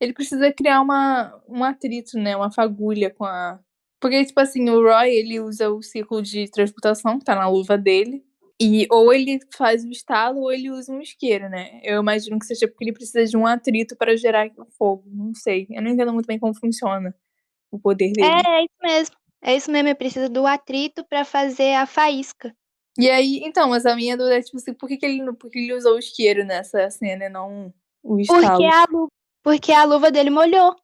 Ele precisa criar um atrito, né? Uma fagulha com a... Porque, tipo assim, o Roy, ele usa o círculo de transmutação, que tá na luva dele. E ou ele faz o estalo, ou ele usa um isqueiro, né? Eu imagino que seja porque ele precisa de um atrito para gerar o fogo. Não sei. Eu não entendo muito bem como funciona o poder dele. É isso mesmo. É isso mesmo, ele precisa do atrito pra fazer a faísca. E aí, então, mas a minha dúvida é, tipo assim, por que ele usou o isqueiro nessa cena e não o Porque estalo? porque a luva dele molhou.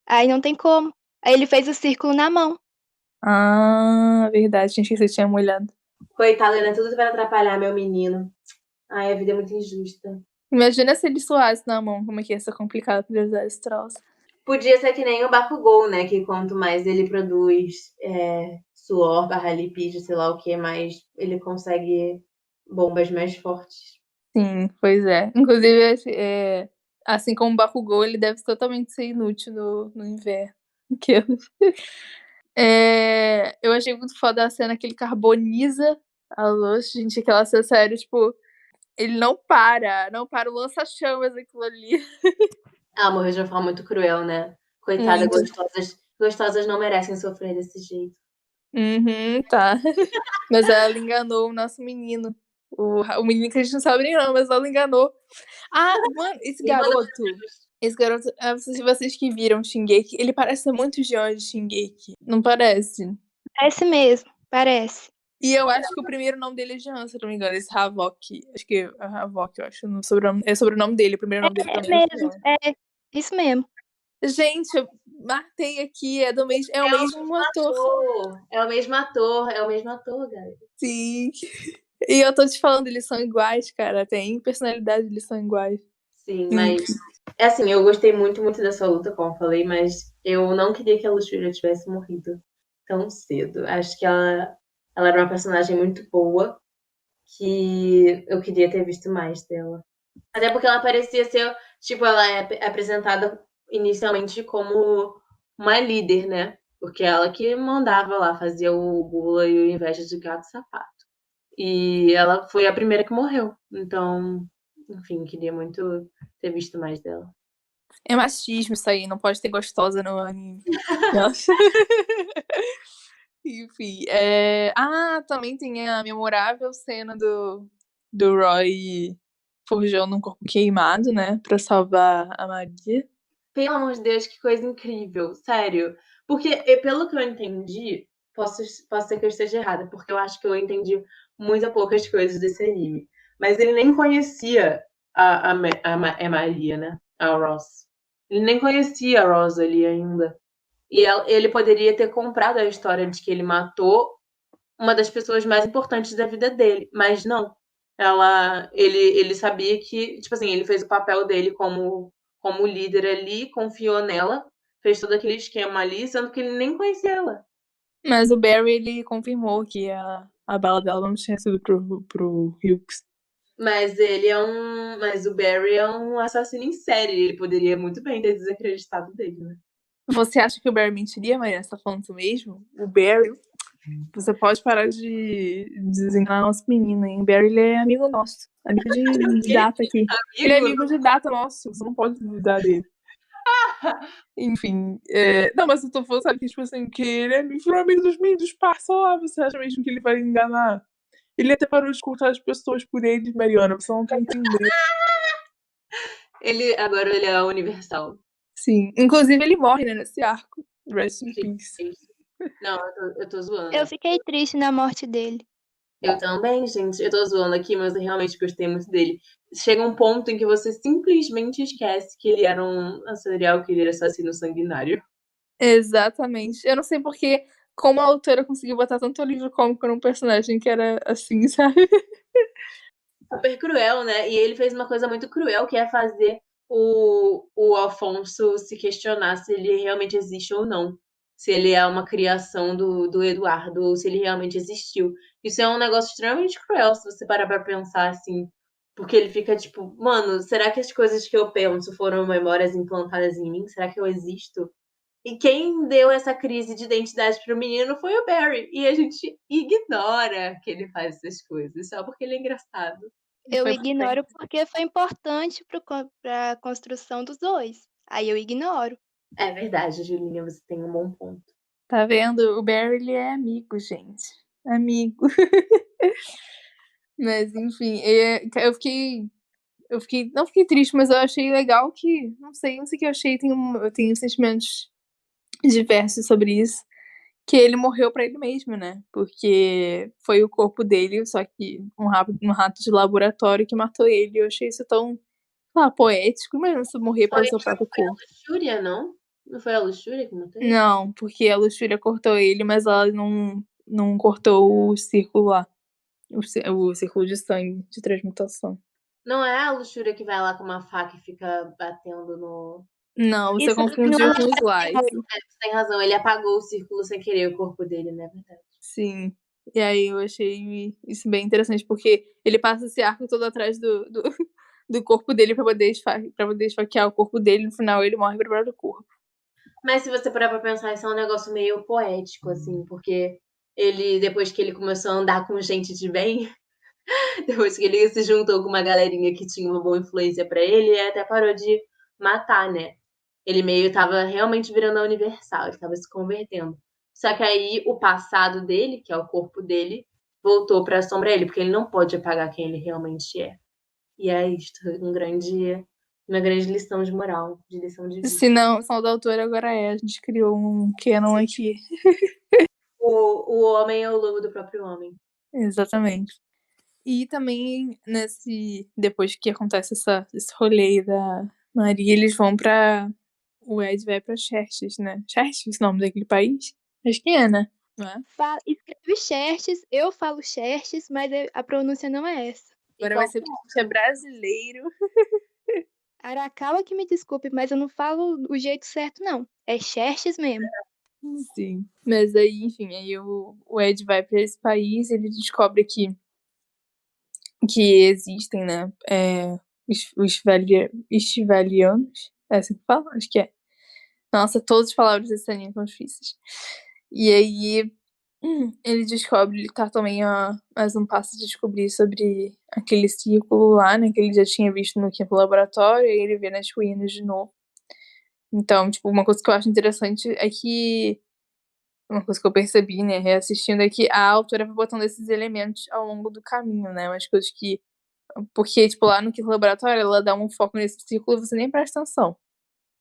Aí não tem como. Aí ele fez o círculo na mão. Ah, verdade, tinha esquecido que tinha molhado. Coitado, ele é tudo para atrapalhar meu menino. Ai, a vida é muito injusta. Imagina se ele suasse na mão, como é que ia ser complicado pra ele usar esse troço. Podia ser que nem o Bakugou, né? Que quanto mais ele produz suor, barra lipídio, sei lá o que, mais ele consegue bombas mais fortes. Sim, pois é. Inclusive, assim como o Bakugou, ele deve totalmente ser inútil no inverno. Eu achei muito foda a cena que ele carboniza a luz. Gente, aquela cena sério, tipo, ele não para o lança-chamas aquilo ali. Ela morreu de uma forma muito cruel, né? Coitada, Muito. gostosas não merecem sofrer desse jeito. Uhum, tá. Mas ela enganou o nosso menino. O menino que a gente não sabe nem não, mas ela enganou. Ah, mano, esse garoto, se vocês que viram Shingeki, ele parece ser muito Jean de Shingeki, não parece? Parece mesmo, parece. E eu acho que o primeiro nome dele é Jean, se eu não me engano, esse Havok. Acho que é Havok, eu acho. É sobrenome dele, o primeiro nome dele É também é mesmo, Jean. é isso mesmo. Gente, eu marquei aqui, é o mesmo ator. É o mesmo ator, galera. Sim. E eu tô te falando, eles são iguais, cara. Tem personalidade, eles são iguais. Sim, mas é assim, eu gostei muito, muito dessa luta, como eu falei, mas eu não queria que a Luxúria tivesse morrido tão cedo. Acho que ela era uma personagem muito boa, que eu queria ter visto mais dela. Até porque ela parecia ser, tipo, ela é apresentada inicialmente como uma líder, né? Porque ela que mandava lá, fazia o gula e o inveja de gato e sapato. E ela foi a primeira que morreu. Então, enfim, queria muito ter visto mais dela. É machismo isso aí, não pode ter gostosa no anime. Nossa. Enfim, também tem a memorável cena do Roy forjando um corpo queimado, né, pra salvar a Maria. Pelo amor de Deus, que coisa incrível, sério. Porque, pelo que eu entendi, posso ser que eu esteja errada, porque eu acho que eu entendi muito poucas coisas desse anime. Mas ele nem conhecia a Maria, né? A Ross. Ele nem conhecia a Ross ali ainda. E ele poderia ter comprado a história de que ele matou uma das pessoas mais importantes da vida dele, mas não. Ele sabia que, tipo assim, ele fez o papel dele como líder ali, confiou nela, fez todo aquele esquema ali, sendo que ele nem conhecia ela. Mas o Barry, ele confirmou que a bala dela não tinha sido pro Hughes. Mas o Barry é um assassino em série, ele poderia muito bem ter desacreditado dele, né? Você acha que o Barry mentiria, Maria? Você tá falando isso mesmo? O Barry? Você pode parar de desenganar nosso menino, hein? O Barry, ele é amigo nosso. Amigo de data aqui. Ele é amigo de data nosso. Você não pode duvidar dele. Enfim. Não, mas eu tô falando, sabe, que, tipo assim, que ele é amigo dos meninos, parça lá. Você acha mesmo que ele vai enganar? Ele até parou de escutar as pessoas por ele, Mariana. Você não tá entendendo. Agora ele é universal. Sim. Inclusive, ele morre, né, nesse arco. Rest in Sim, peace. sim. Não, eu tô zoando. Eu fiquei triste na morte dele. Eu também, gente. Eu tô zoando aqui, mas eu realmente gostei muito dele. Chega um ponto em que você simplesmente esquece que ele era um serial killer assassino sanguinário. Exatamente. Eu não sei porque, como a autora conseguiu botar tanto alívio cômico num personagem que era assim, sabe? Super cruel, né? E ele fez uma coisa muito cruel, que é fazer o Alfonso se questionar se ele realmente existe ou não. Se ele é uma criação do Eduardo, ou se ele realmente existiu. Isso é um negócio extremamente cruel, se você parar pra pensar assim. Porque ele fica tipo, mano, será que as coisas que eu penso foram memórias implantadas em mim? Será que eu existo? E quem deu essa crise de identidade pro menino foi o Barry. E a gente ignora que ele faz essas coisas, só porque ele é engraçado. Eu Foi ignoro porque foi importante pra construção dos dois. Aí eu ignoro. É verdade, Julinha, você tem um bom ponto. Tá vendo? O Barry, ele é amigo, gente. Amigo. Mas, enfim, eu fiquei, não fiquei triste, mas eu achei legal que, não sei o que eu achei, eu tenho sentimentos diversos sobre isso, que ele morreu pra ele mesmo, né? Porque foi o corpo dele, só que um rato de laboratório que matou ele. Eu achei isso tão, poético. Imagina você morrer pelo seu próprio corpo. Luxúria, não? Não foi a Luxúria que matou ele? Não, porque a Luxúria cortou ele, mas ela não cortou o círculo lá. O círculo de sangue, de transmutação. Não é a Luxúria que vai lá com uma faca e fica batendo no. Não, você Isso confundiu não com o Slice. Você tem razão, ele apagou o círculo sem querer o corpo dele, né? Verdade. Sim. E aí eu achei isso bem interessante, porque ele passa esse arco todo atrás do corpo dele pra poder esfaquear o corpo dele. No final ele morre pro próprio corpo. Mas se você parar pra pensar, isso é um negócio meio poético, assim, porque ele, depois que ele começou a andar com gente de bem, depois que ele se juntou com uma galerinha que tinha uma boa influência pra ele, ele até parou de matar, né? Ele meio tava realmente virando a Universal, ele tava se convertendo. Só que aí o passado dele, que é o corpo dele, voltou pra sombra ele, porque ele não pode apagar quem ele realmente é. E é isto, uma grande lição de moral, de lição de vida. Se não, só da autora agora a gente criou um canon aqui. O homem é o lobo do próprio homem. Exatamente. E também depois que acontece esse rolê aí da Maria, eles vão o Ed vai pra Xerxes, né? Xerxes, o nome daquele país? Acho que é, né? Não é? Escreve Xerxes, eu falo Xerxes, mas a pronúncia não é essa. Agora vai ser porque é brasileiro. Arakawa que me desculpe, mas eu não falo o jeito certo, não. É Xerxes mesmo. Sim. Mas aí, enfim, aí o Ed vai pra esse país, ele descobre que existem, né? Os Estivalianos. É assim que fala? Acho que é. Nossa, todas as palavras desse anime são difíceis. E aí ele descobre, ele tá também a mais um passo de descobrir sobre aquele círculo lá, né? Que ele já tinha visto no quinto laboratório, e aí ele vê nas ruínas de novo. Então, tipo, uma coisa que eu acho interessante é que uma coisa que eu percebi, né, reassistindo, é que a autora vai botando esses elementos ao longo do caminho, né? Umas coisas que. Porque, tipo, lá no quinto laboratório, ela dá um foco nesse círculo e você nem presta atenção.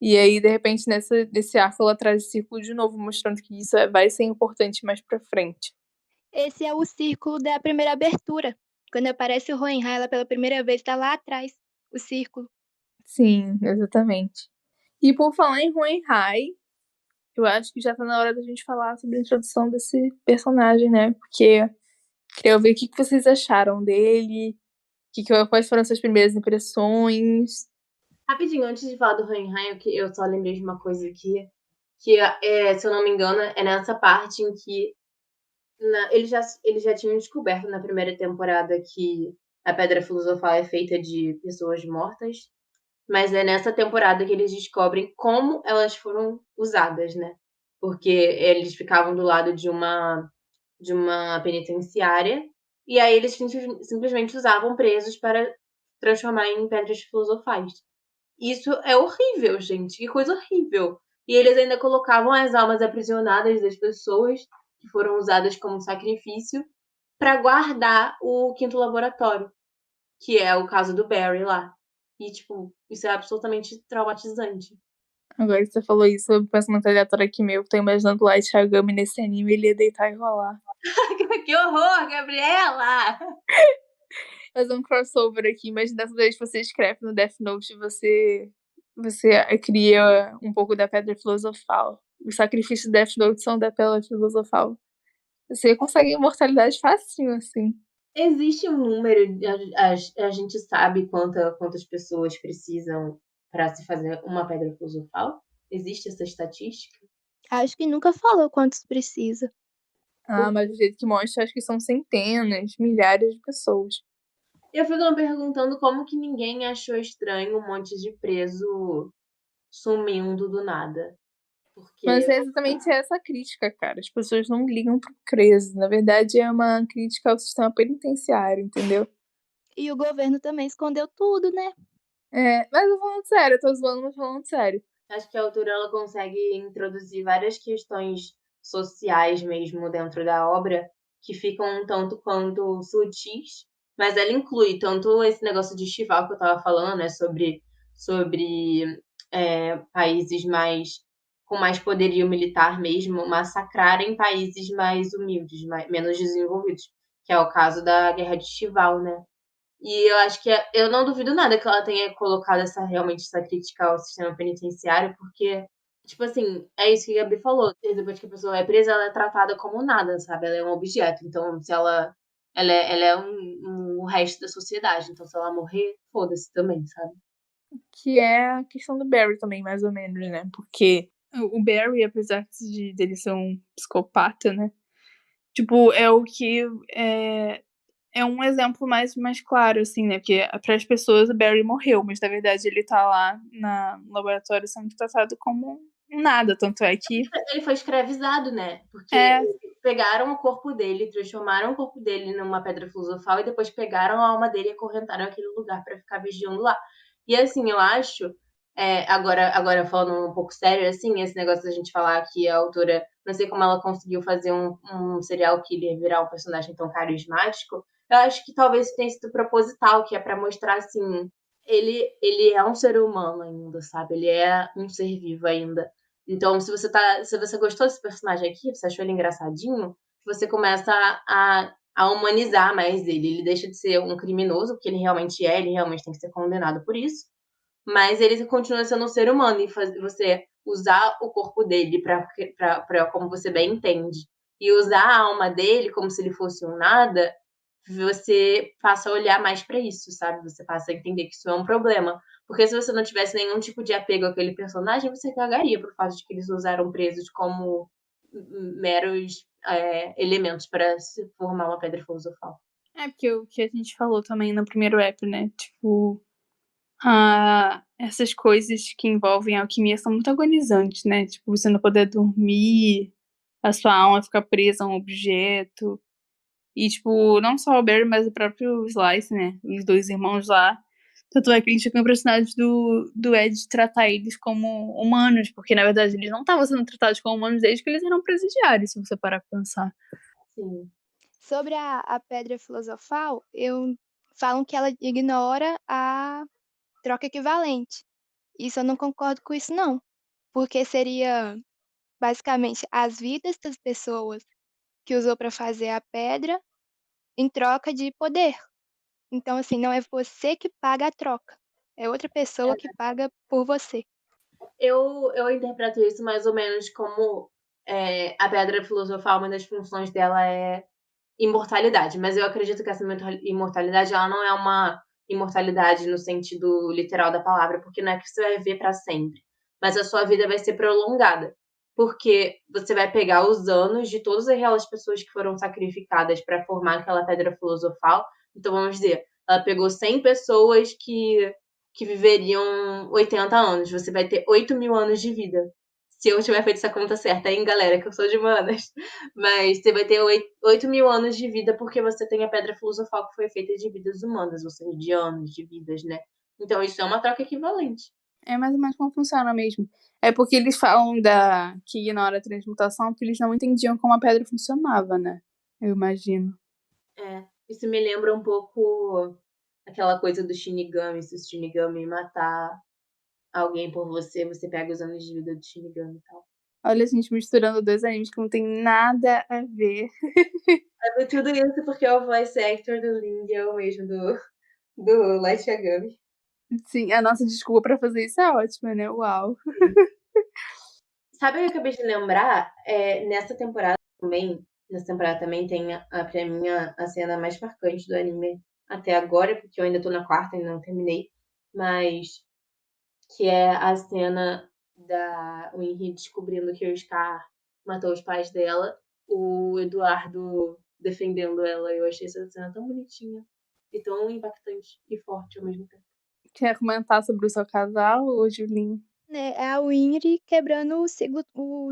E aí, de repente, nesse arco, ela traz o círculo de novo, mostrando que isso vai ser importante mais pra frente. Esse é o círculo da primeira abertura. Quando aparece o Hohenheim pela primeira vez, tá lá atrás, o círculo. Sim, exatamente. E por falar em Hohenheim, eu acho que já tá na hora da gente falar sobre a introdução desse personagem, né? Porque queria ver o que vocês acharam dele, quais foram as suas primeiras impressões. Rapidinho, antes de falar do Hohenheim, eu só lembrei de uma coisa aqui, que se eu não me engano, é nessa parte em que eles já tinham descoberto na primeira temporada que a Pedra Filosofal é feita de pessoas mortas, mas é nessa temporada que eles descobrem como elas foram usadas, né? Porque eles ficavam do lado de uma de uma penitenciária, e aí eles simplesmente usavam presos para transformar em pedras filosofais. Isso é horrível, gente. Que coisa horrível. E eles ainda colocavam as almas aprisionadas das pessoas que foram usadas como sacrifício para guardar o quinto laboratório, que é o caso do Barry lá. E, tipo, isso é absolutamente traumatizante. Agora que você falou isso, eu penso numa aleatória aqui meu, tô imaginando o Light Yagami nesse anime, ele ia deitar e rolar. Que horror, Gabriela! Fazer um crossover aqui, mas dessa vez você escreve no Death Note, você cria um pouco da Pedra Filosofal. Os sacrifícios do Death Note são da Pedra Filosofal. Você consegue imortalidade facinho, assim. Existe um número, a gente sabe quantas pessoas precisam para se fazer uma pedra filosofal? Existe essa estatística? Acho que nunca falou quantos precisa. Ah, mas do jeito que mostra, acho que são centenas, milhares de pessoas. Eu fico me perguntando como que ninguém achou estranho um monte de preso sumindo do nada. Mas Porque é exatamente essa crítica, cara. As pessoas não ligam pro preso. Na verdade, é uma crítica ao sistema penitenciário, entendeu? E o governo também escondeu tudo, né? Mas eu falando sério, eu tô zoando, mas falando sério. acho que a autora ela consegue introduzir várias questões sociais mesmo dentro da obra que ficam um tanto quanto sutis, mas ela inclui tanto esse negócio de estival que eu tava falando, né, sobre países com mais poderio militar mesmo, massacrarem países mais humildes, menos desenvolvidos, que é o caso da Guerra de Estival, né? E eu acho que eu não duvido nada que ela tenha colocado realmente essa crítica ao sistema penitenciário, porque, tipo assim, é isso que a Gabi falou. Depois que a pessoa é presa, ela é tratada como nada, sabe? Ela é um objeto. Então, se ela é um resto da sociedade. Então, se ela morrer, foda-se também, sabe? Que é a questão do Barry também, mais ou menos, né? Porque o Barry, apesar dele ser um psicopata, né? Tipo, é o que é um exemplo mais claro, assim, né? Porque para as pessoas o Barry morreu, mas na verdade ele tá lá no laboratório sendo tratado como nada. Tanto é que Ele foi escravizado, né? Porque é, pegaram o corpo dele, transformaram o corpo dele numa pedra filosofal e depois pegaram a alma dele e acorrentaram aquele lugar para ficar vigiando lá. E assim, eu acho, agora falando um pouco sério, assim, esse negócio da gente falar que a autora, não sei como ela conseguiu fazer um serial killer virar um personagem tão carismático, eu acho que talvez tenha sido proposital, que é para mostrar, assim, ele é um ser humano ainda, sabe? Ele é um ser vivo ainda. Então, se você gostou desse personagem aqui, você achou ele engraçadinho, você começa a humanizar mais ele. Ele deixa de ser um criminoso, que ele realmente é, ele realmente tem que ser condenado por isso, mas ele continua sendo um ser humano e você usar o corpo dele para como você bem entende e usar a alma dele como se ele fosse um nada, você passa a olhar mais para isso, sabe? Você passa a entender que isso é um problema. Porque se você não tivesse nenhum tipo de apego àquele personagem, você cagaria pro fato de que eles usaram presos como meros elementos para se formar uma pedra filosofal. porque o que a gente falou também no primeiro app, né? Tipo, essas coisas que envolvem a alquimia são muito agonizantes, né? Tipo, você não poder dormir, a sua alma ficar presa a um objeto. E, tipo, não só o Barry, mas o próprio Slice, né? Os dois irmãos lá. Tanto é que eles ficam impressionados do Ed tratar eles como humanos, porque na verdade eles não estavam sendo tratados como humanos desde que eles eram presidiários, se você parar pra pensar. Sim. Sobre a pedra filosofal, falam que ela ignora a troca equivalente. Isso eu não concordo com isso, não. Porque seria basicamente as vidas das pessoas que usou para fazer a pedra em troca de poder. Então, assim, não é você que paga a troca. É outra pessoa que paga por você. Eu interpreto isso mais ou menos como a pedra filosofal, uma das funções dela é imortalidade, mas eu acredito que essa imortalidade ela não é uma imortalidade no sentido literal da palavra, porque não é que você vai viver para sempre, mas a sua vida vai ser prolongada, porque você vai pegar os anos de todas aquelas pessoas que foram sacrificadas para formar aquela pedra filosofal. Então vamos dizer, ela pegou 100 pessoas que viveriam 80 anos, você vai ter 8.000 anos de vida. se eu tiver feito essa conta certa, hein, galera, que eu sou de humanas. Mas você vai ter 8.000 anos de vida porque você tem a pedra filosofal que foi feita de vidas humanas, ou seja, de anos, de vidas, né? Então isso é uma troca equivalente. É mais ou menos como funciona mesmo. É porque eles falam que ignora a transmutação porque eles não entendiam como a pedra funcionava, né? Eu imagino. Isso me lembra um pouco aquela coisa do Shinigami. Se o Shinigami matar alguém por você, você pega os anos de vida do Shinigami e tal. Olha a gente misturando dois animes que não tem nada a ver. É tudo isso porque o voice actor do Ling é o mesmo do Light Yagami. Sim, a nossa desculpa pra fazer isso é ótima, né? Uau. Sabe o que eu acabei de lembrar? Nessa temporada também tem, pra mim, a cena mais marcante do anime até agora, porque eu ainda tô na quarta e não terminei, mas que é a cena da Winry descobrindo que o Scar matou os pais dela, o Eduardo defendendo ela. Eu achei essa cena tão bonitinha e tão impactante e forte ao mesmo tempo. Quer comentar sobre o seu casal, ou Julinho? Né, é a Winry quebrando o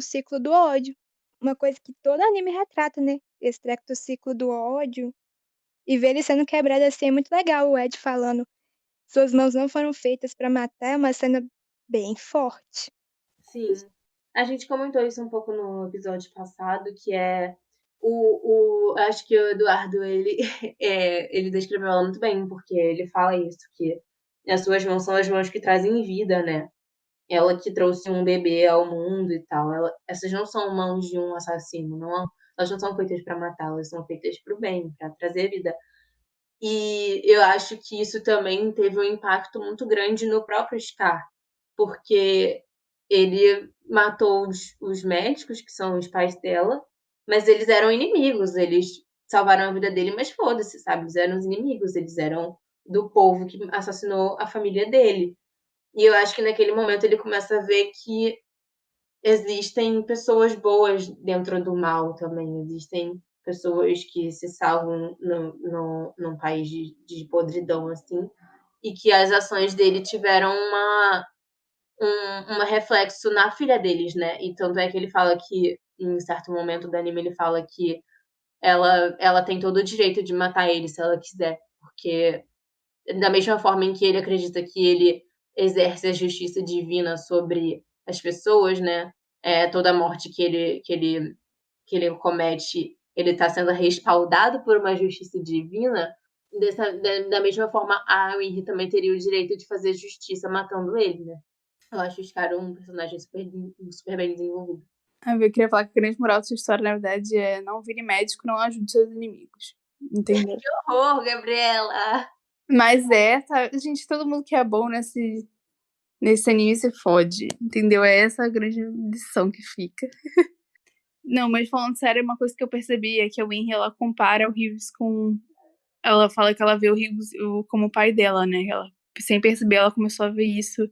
ciclo do ódio. Uma coisa que todo anime retrata, né? Esse treco do ciclo do ódio. E ver ele sendo quebrado assim é muito legal. O Ed falando, suas mãos não foram feitas pra matar, é uma cena bem forte. Sim. A gente comentou isso um pouco no episódio passado, que é acho que o Eduardo, ele, ele descreveu ela muito bem, porque ele fala isso, que as suas mãos são as mãos que trazem vida, né? Ela que trouxe um bebê ao mundo e tal. Essas não são mãos de um assassino, elas não são feitas para matar, elas são feitas para o bem, para trazer vida. E eu acho que isso também teve um impacto muito grande no próprio Scar, porque ele matou os médicos, que são os pais dela, mas eles eram inimigos, eles salvaram a vida dele, mas foda-se, sabe? Eles eram os inimigos, eles eram do povo que assassinou a família dele. E eu acho que naquele momento ele começa a ver que existem pessoas boas dentro do mal também, existem pessoas que se salvam num país de podridão, assim, e que as ações dele tiveram um reflexo na filha deles, né? E tanto é que ele fala que, em certo momento do anime, ele fala que ela tem todo o direito de matar ele se ela quiser, porque da mesma forma em que ele acredita que ele exerce a justiça divina sobre as pessoas, né? Toda morte que ele comete, ele está sendo respaldado por uma justiça divina. Da mesma forma, a Winry também teria o direito de fazer justiça matando ele, né? Eu acho os caras um personagem super bem desenvolvido. Eu queria falar que a grande moral dessa história, na verdade, é não vire médico, não ajude seus inimigos. Entendeu? Que horror, Gabriela! Mas tá, gente, todo mundo que é bom nesse anime se fode, entendeu? É essa a grande lição que fica. Não, mas falando sério, uma coisa que eu percebi é que a Winry, ela compara o Hughes com... Ela fala que ela vê o Hughes como o pai dela, né? Ela, sem perceber, ela começou a ver isso.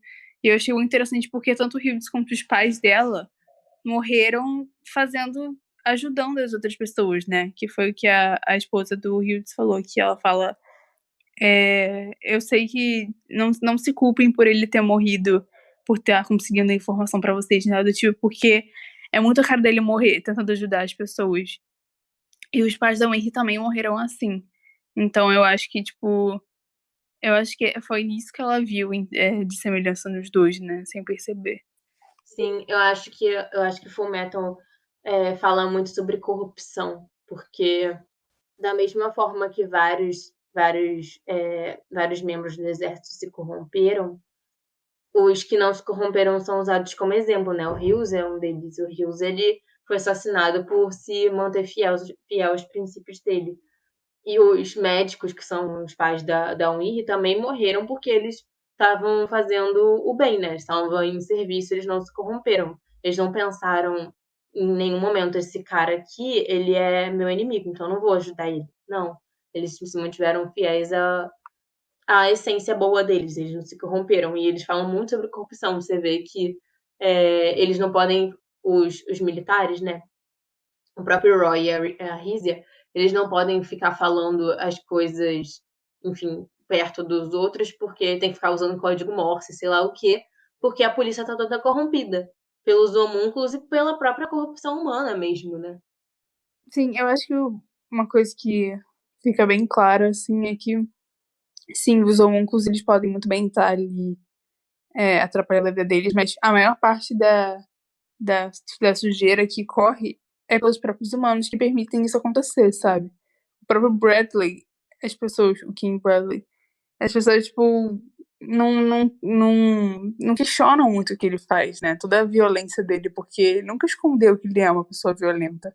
E eu achei muito interessante porque tanto o Hughes quanto os pais dela morreram ajudando as outras pessoas, né? Que foi o que a esposa do Hughes falou, que ela fala... eu sei que não se culpem por ele ter morrido, por estar conseguindo a informação pra vocês, nada do tipo, porque é muito a cara dele morrer tentando ajudar as pessoas. E os pais da Winry também morreram assim. Então eu acho que, foi isso que ela viu de semelhança nos dois, né? Sem perceber. Sim, eu acho que Fullmetal fala muito sobre corrupção, porque da mesma forma que vários membros do exército se corromperam, os que não se corromperam são usados como exemplo, né? O Rios é um deles. O Rios, ele foi assassinado por se manter fiel aos princípios dele. E os médicos, que são os pais da Winry, também morreram porque eles estavam fazendo o bem, né? Estavam em serviço, eles não se corromperam. Eles não pensaram em nenhum momento, esse cara aqui, ele é meu inimigo, então eu não vou ajudar ele. Não. Eles se mantiveram fiéis à essência boa deles, eles não se corromperam. E eles falam muito sobre corrupção. Você vê que eles não podem, os militares, né? O próprio Roy e a Rizia, eles não podem ficar falando as coisas, enfim, perto dos outros, porque tem que ficar usando código Morse, sei lá o quê, porque a polícia tá toda corrompida. pelos homúnculos e pela própria corrupção humana mesmo, né? Sim, eu acho que uma coisa que fica bem clara, assim, é que, sim, os homúnculos, eles podem muito bem estar ali atrapalhando a vida deles, mas a maior parte da sujeira que corre é pelos próprios humanos que permitem isso acontecer, sabe? O próprio Bradley, o Kim Bradley, as pessoas, tipo, não questionam muito o que ele faz, né? Toda a violência dele, porque ele nunca escondeu que ele é uma pessoa violenta.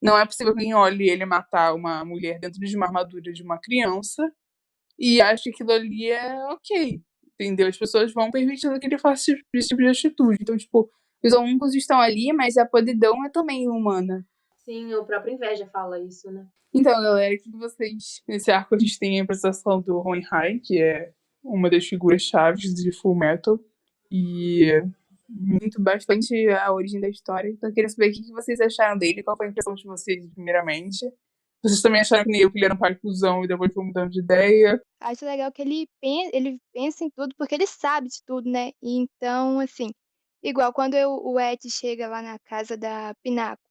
Não é possível que alguém olhe ele matar uma mulher dentro de uma armadura de uma criança e ache que aquilo ali é ok, entendeu? As pessoas vão permitindo que ele faça esse tipo de atitude. Então, tipo, os homúnculos estão ali, mas a podridão é também humana. Sim, o próprio Inveja fala isso, né? Então, galera, o que vocês... Nesse arco a gente tem a apresentação do Hohenheim, que é uma das figuras chaves de Full Metal, e muito bastante a origem da história. Então, eu queria saber o que vocês acharam dele, qual foi a impressão de vocês, primeiramente. Vocês também acharam que nem eu, que ele era um pai cuzão e depois foi mudando de ideia? Acho legal que ele pensa em tudo, porque ele sabe de tudo, né? E então, assim, igual quando o Ed chega lá na casa da Pinaco,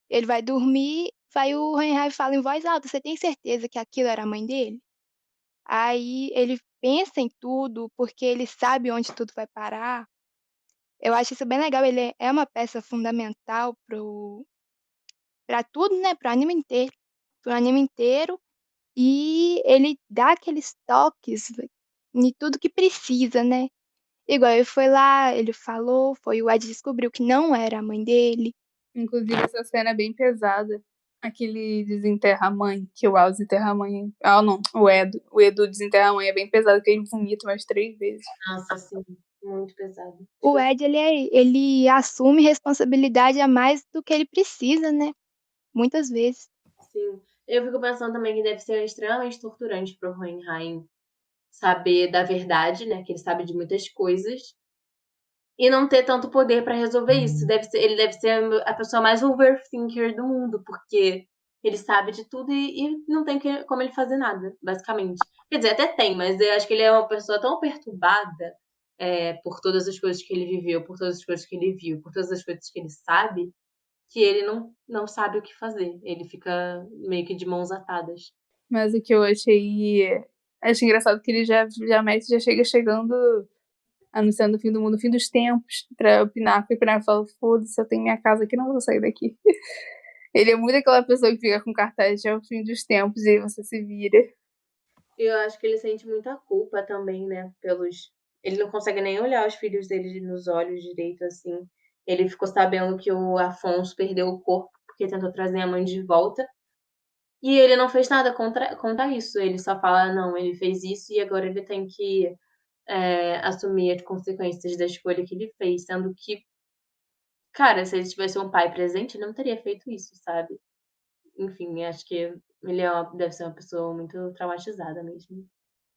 ele vai dormir, vai o Reinhard e fala em voz alta, você tem certeza que aquilo era a mãe dele? Aí ele pensa em tudo, porque ele sabe onde tudo vai parar. Eu acho isso bem legal, ele é uma peça fundamental pra tudo, né? Pro anime inteiro. E ele dá aqueles toques em tudo que precisa, né? Igual ele foi lá, ele falou, foi o Ed descobriu que não era a mãe dele. Inclusive, essa cena é bem pesada. Aquele desenterra a mãe, que o Al desenterra a mãe. Ah, não, o Edo. O Edu desenterra a mãe é bem pesado, porque ele vomita umas 3 vezes. Nossa, assim, muito pesado. O Ed, ele assume responsabilidade a mais do que ele precisa, né? Muitas vezes. Sim. Eu fico pensando também que deve ser extremamente torturante pro Hohenheim saber da verdade, né? Que ele sabe de muitas coisas. E não ter tanto poder pra resolver isso. Ele deve ser a pessoa mais overthinker do mundo, porque ele sabe de tudo e não tem como ele fazer nada, basicamente. Quer dizer, até tem, mas eu acho que ele é uma pessoa tão perturbada por todas as coisas que ele viveu, por todas as coisas que ele viu, por todas as coisas que ele sabe, que ele não sabe o que fazer. Ele fica meio que de mãos atadas. Mas o que eu achei engraçado que ele já chega chegando, anunciando o fim do mundo, o fim dos tempos, pra o Pinaco. E o Pinaco fala, foda-se, eu tenho minha casa aqui, não vou sair daqui. Ele é muito aquela pessoa que fica com cartaz de é o fim dos tempos, e aí você se vira. Eu acho que ele sente muita culpa também, né? Ele não consegue nem olhar os filhos dele nos olhos direito, assim. Ele ficou sabendo que o Afonso perdeu o corpo porque tentou trazer a mãe de volta. E ele não fez nada contra isso. Ele só fala, não, ele fez isso e agora ele tem que assumir as consequências da escolha que ele fez. Sendo que, cara, se ele tivesse um pai presente, ele não teria feito isso, sabe? Enfim, acho que deve ser uma pessoa muito traumatizada mesmo.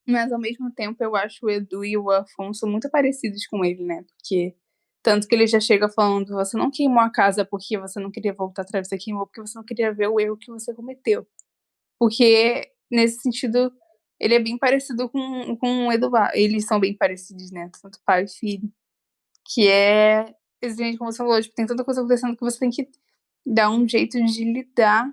Mas ao mesmo tempo eu acho o Edu e o Afonso muito parecidos com ele, né? Porque tanto que ele já chega falando, você não queimou a casa porque você não queria voltar atrás, você queimou porque você não queria ver o erro que você cometeu. Porque, nesse sentido, ele é bem parecido com o Eduardo. Eles são bem parecidos, né? Tanto pai e filho. Que é exatamente como você falou, tipo, tem tanta coisa acontecendo que você tem que dar um jeito de lidar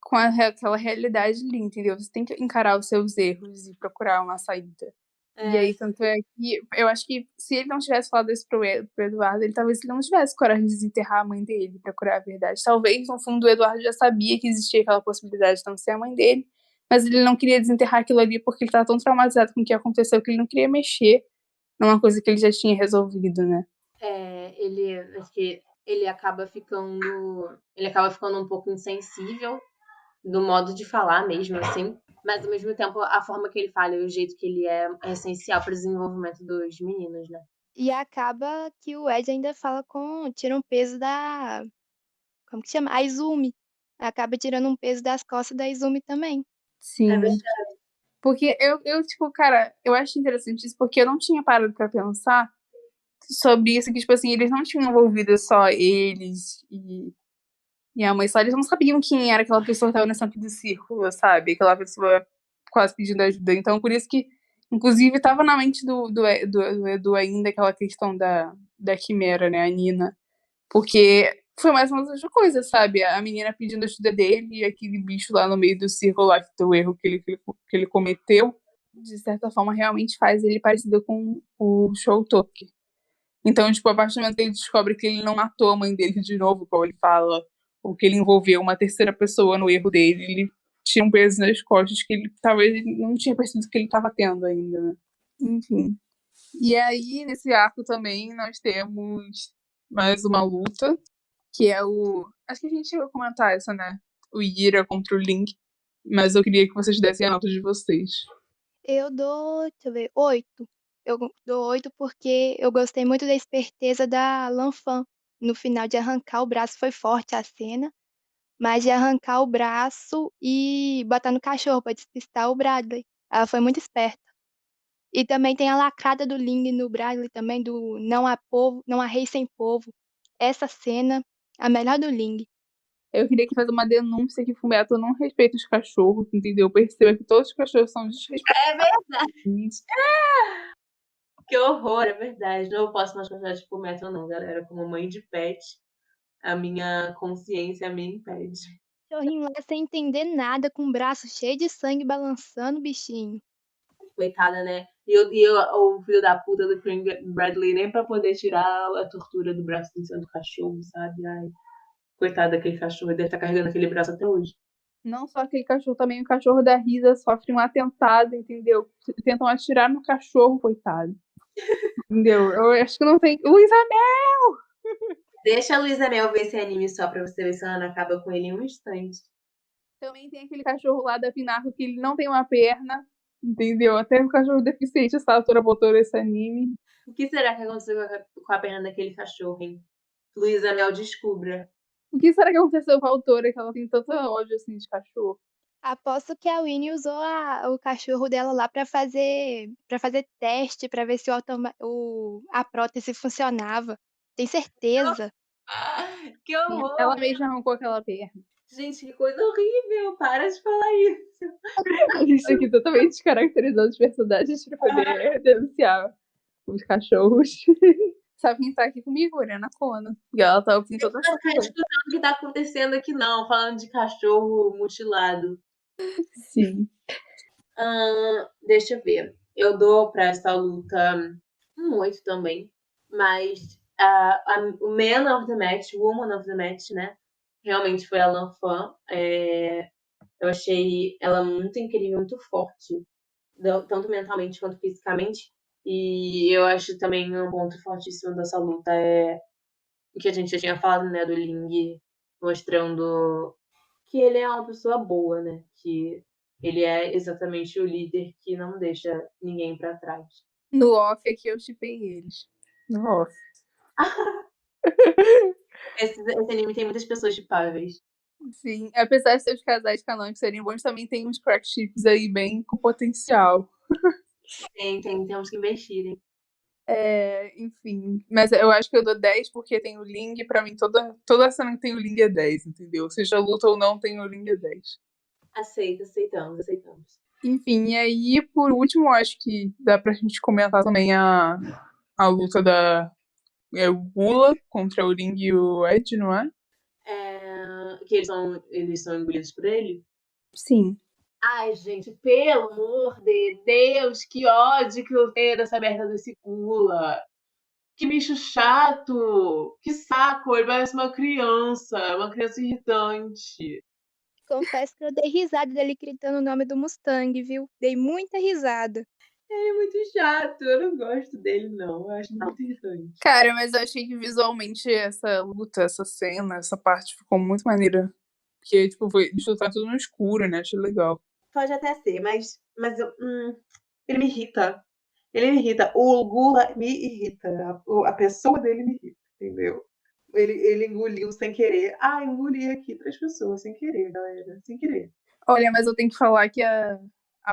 com aquela realidade ali, entendeu? Você tem que encarar os seus erros e procurar uma saída. E aí, tanto é que eu acho que se ele não tivesse falado isso pro Eduardo, talvez ele não tivesse coragem de desenterrar a mãe dele, procurar a verdade. Talvez, no fundo, o Eduardo já sabia que existia aquela possibilidade de não ser a mãe dele, mas ele não queria desenterrar aquilo ali porque ele estava tão traumatizado com o que aconteceu que ele não queria mexer numa coisa que ele já tinha resolvido, né? Acho que ele acaba ficando um pouco insensível do modo de falar mesmo, assim. Mas, ao mesmo tempo, a forma que ele fala e o jeito que ele é essencial para o desenvolvimento dos meninos, né? E acaba que o Ed ainda tira um peso como que chama? A Izumi. Acaba tirando um peso das costas da Izumi também. Sim. É verdade. Porque tipo, cara, eu acho interessante isso porque eu não tinha parado pra pensar sobre isso, que, tipo assim, eles não tinham envolvido só eles e a mãe só, eles não sabiam quem era aquela pessoa que tava no centro do círculo, sabe? Aquela pessoa quase pedindo ajuda. Então, por isso que, inclusive, tava na mente do Edu ainda aquela questão da Quimera, né? A Nina. Porque foi mais uma outra coisa, sabe? A menina pedindo ajuda dele e aquele bicho lá no meio do círculo lá, do erro que ele cometeu, de certa forma, realmente faz ele parecido com o Shoutoki. Então, tipo, a partir do momento que ele descobre que ele não matou a mãe dele de novo, como ele fala, ou que ele envolveu uma terceira pessoa no erro dele, ele tira um peso nas costas que ele talvez não tinha percebido que ele estava tendo ainda, né? Enfim. E aí, nesse arco também, nós temos mais uma luta, que é o... Acho que a gente chegou a comentar essa, né? O Ira contra o Link. Mas eu queria que vocês dessem a nota de vocês. Eu dou, deixa eu ver, 8. Eu dou 8 porque eu gostei muito da esperteza da Lanfan. No final de arrancar o braço, foi forte a cena, mas de arrancar o braço e botar no cachorro pra despistar o Bradley. Ela foi muito esperta. E também tem a lacrada do Ling no Bradley também, do não há povo, não há rei sem povo. Essa cena, a melhor do Ling. Eu queria que fazer uma denúncia que Fullmetal não respeita os cachorros, entendeu? Perceba que todos os cachorros são desrespeitados. É verdade. Que horror, é verdade. Não posso mais gostar de Fullmetal, não, galera. Como mãe de pet, a minha consciência me impede. Cachorrinho lá sem entender nada, com o braço cheio de sangue balançando o bichinho. Coitada, né? O filho da puta do Crane Bradley nem pra poder tirar a tortura do braço em cima do cachorro, sabe? Ai, coitado daquele cachorro, ele deve estar carregando aquele braço até hoje. Não só aquele cachorro, também o cachorro da Risa sofre um atentado, entendeu? Tentam atirar no cachorro, coitado. Entendeu? Eu acho que não tem... Luísa Mel! Deixa a Luísa Mel ver esse anime só pra você ver se ela não acaba com ele em um instante. Também tem aquele cachorro lá da Pinarco que ele não tem uma perna, entendeu? Até o cachorro deficiente, essa autora botou nesse anime. O que será que aconteceu com a perna daquele cachorro, hein? Luísa Mel descubra. O que será que aconteceu com a autora que ela tem tanto ódio assim de cachorro? Aposto que a Winnie usou o cachorro dela lá pra fazer teste, pra ver se a prótese funcionava. Tem certeza. Que horror! Ela mesma arrancou aquela perna. Gente, que coisa horrível! Para de falar isso. A gente aqui totalmente descaracterizando os personagens pra poder denunciar os cachorros. Sabe quem tá aqui comigo? Oriana Kona. E ela tá ouvindo toda essa Não ficar coisa. escutando o que tá acontecendo aqui, não. Falando de cachorro mutilado. Sim. Deixa eu ver. Eu dou pra essa luta um 8 também. Mas o Man of the Match, Woman of the Match, né? Realmente foi a Lanfan. Eu achei ela muito incrível, muito forte. Tanto mentalmente quanto fisicamente. E eu acho também um ponto fortíssimo dessa luta é o que a gente já tinha falado, né? Do Ling mostrando que ele é uma pessoa boa, né? Que ele é exatamente o líder que não deixa ninguém pra trás. No off aqui eu chipei eles. No off. Esse anime tem muitas pessoas chipáveis. Sim, apesar de ser os casais canônicos serem bons, também tem uns crack chips aí bem com potencial. Temos que investir. Enfim, mas eu acho que eu dou 10 porque tem o Ling, pra mim toda cena que tem o Ling é 10, entendeu? Seja luta ou não, tem o Ling é 10. Aceitamos. Enfim, e aí, por último, acho que dá pra gente comentar também a luta da o Gula contra o Ling e o Ed, não é? Que eles são engolidos por ele? Sim. Ai, gente, pelo amor de Deus, que ódio que eu tenho dessa merda desse Gula. Que bicho chato! Que saco! Ele parece uma criança irritante. Confesso que eu dei risada dele gritando o nome do Mustang, viu? Dei muita risada. Ele é muito chato, eu não gosto dele, não. Eu acho muito irritante. Cara, mas eu achei que visualmente essa luta, essa cena, essa parte ficou muito maneira. Porque, tipo, tá tudo no escuro, né? Achei legal. Pode até ser, mas ele me irrita. Ele me irrita. O Gula me irrita. A pessoa dele me irrita, entendeu? Ele engoliu sem querer. Engoli aqui 3 pessoas sem querer, galera. Sem querer. Olha, mas eu tenho que falar que a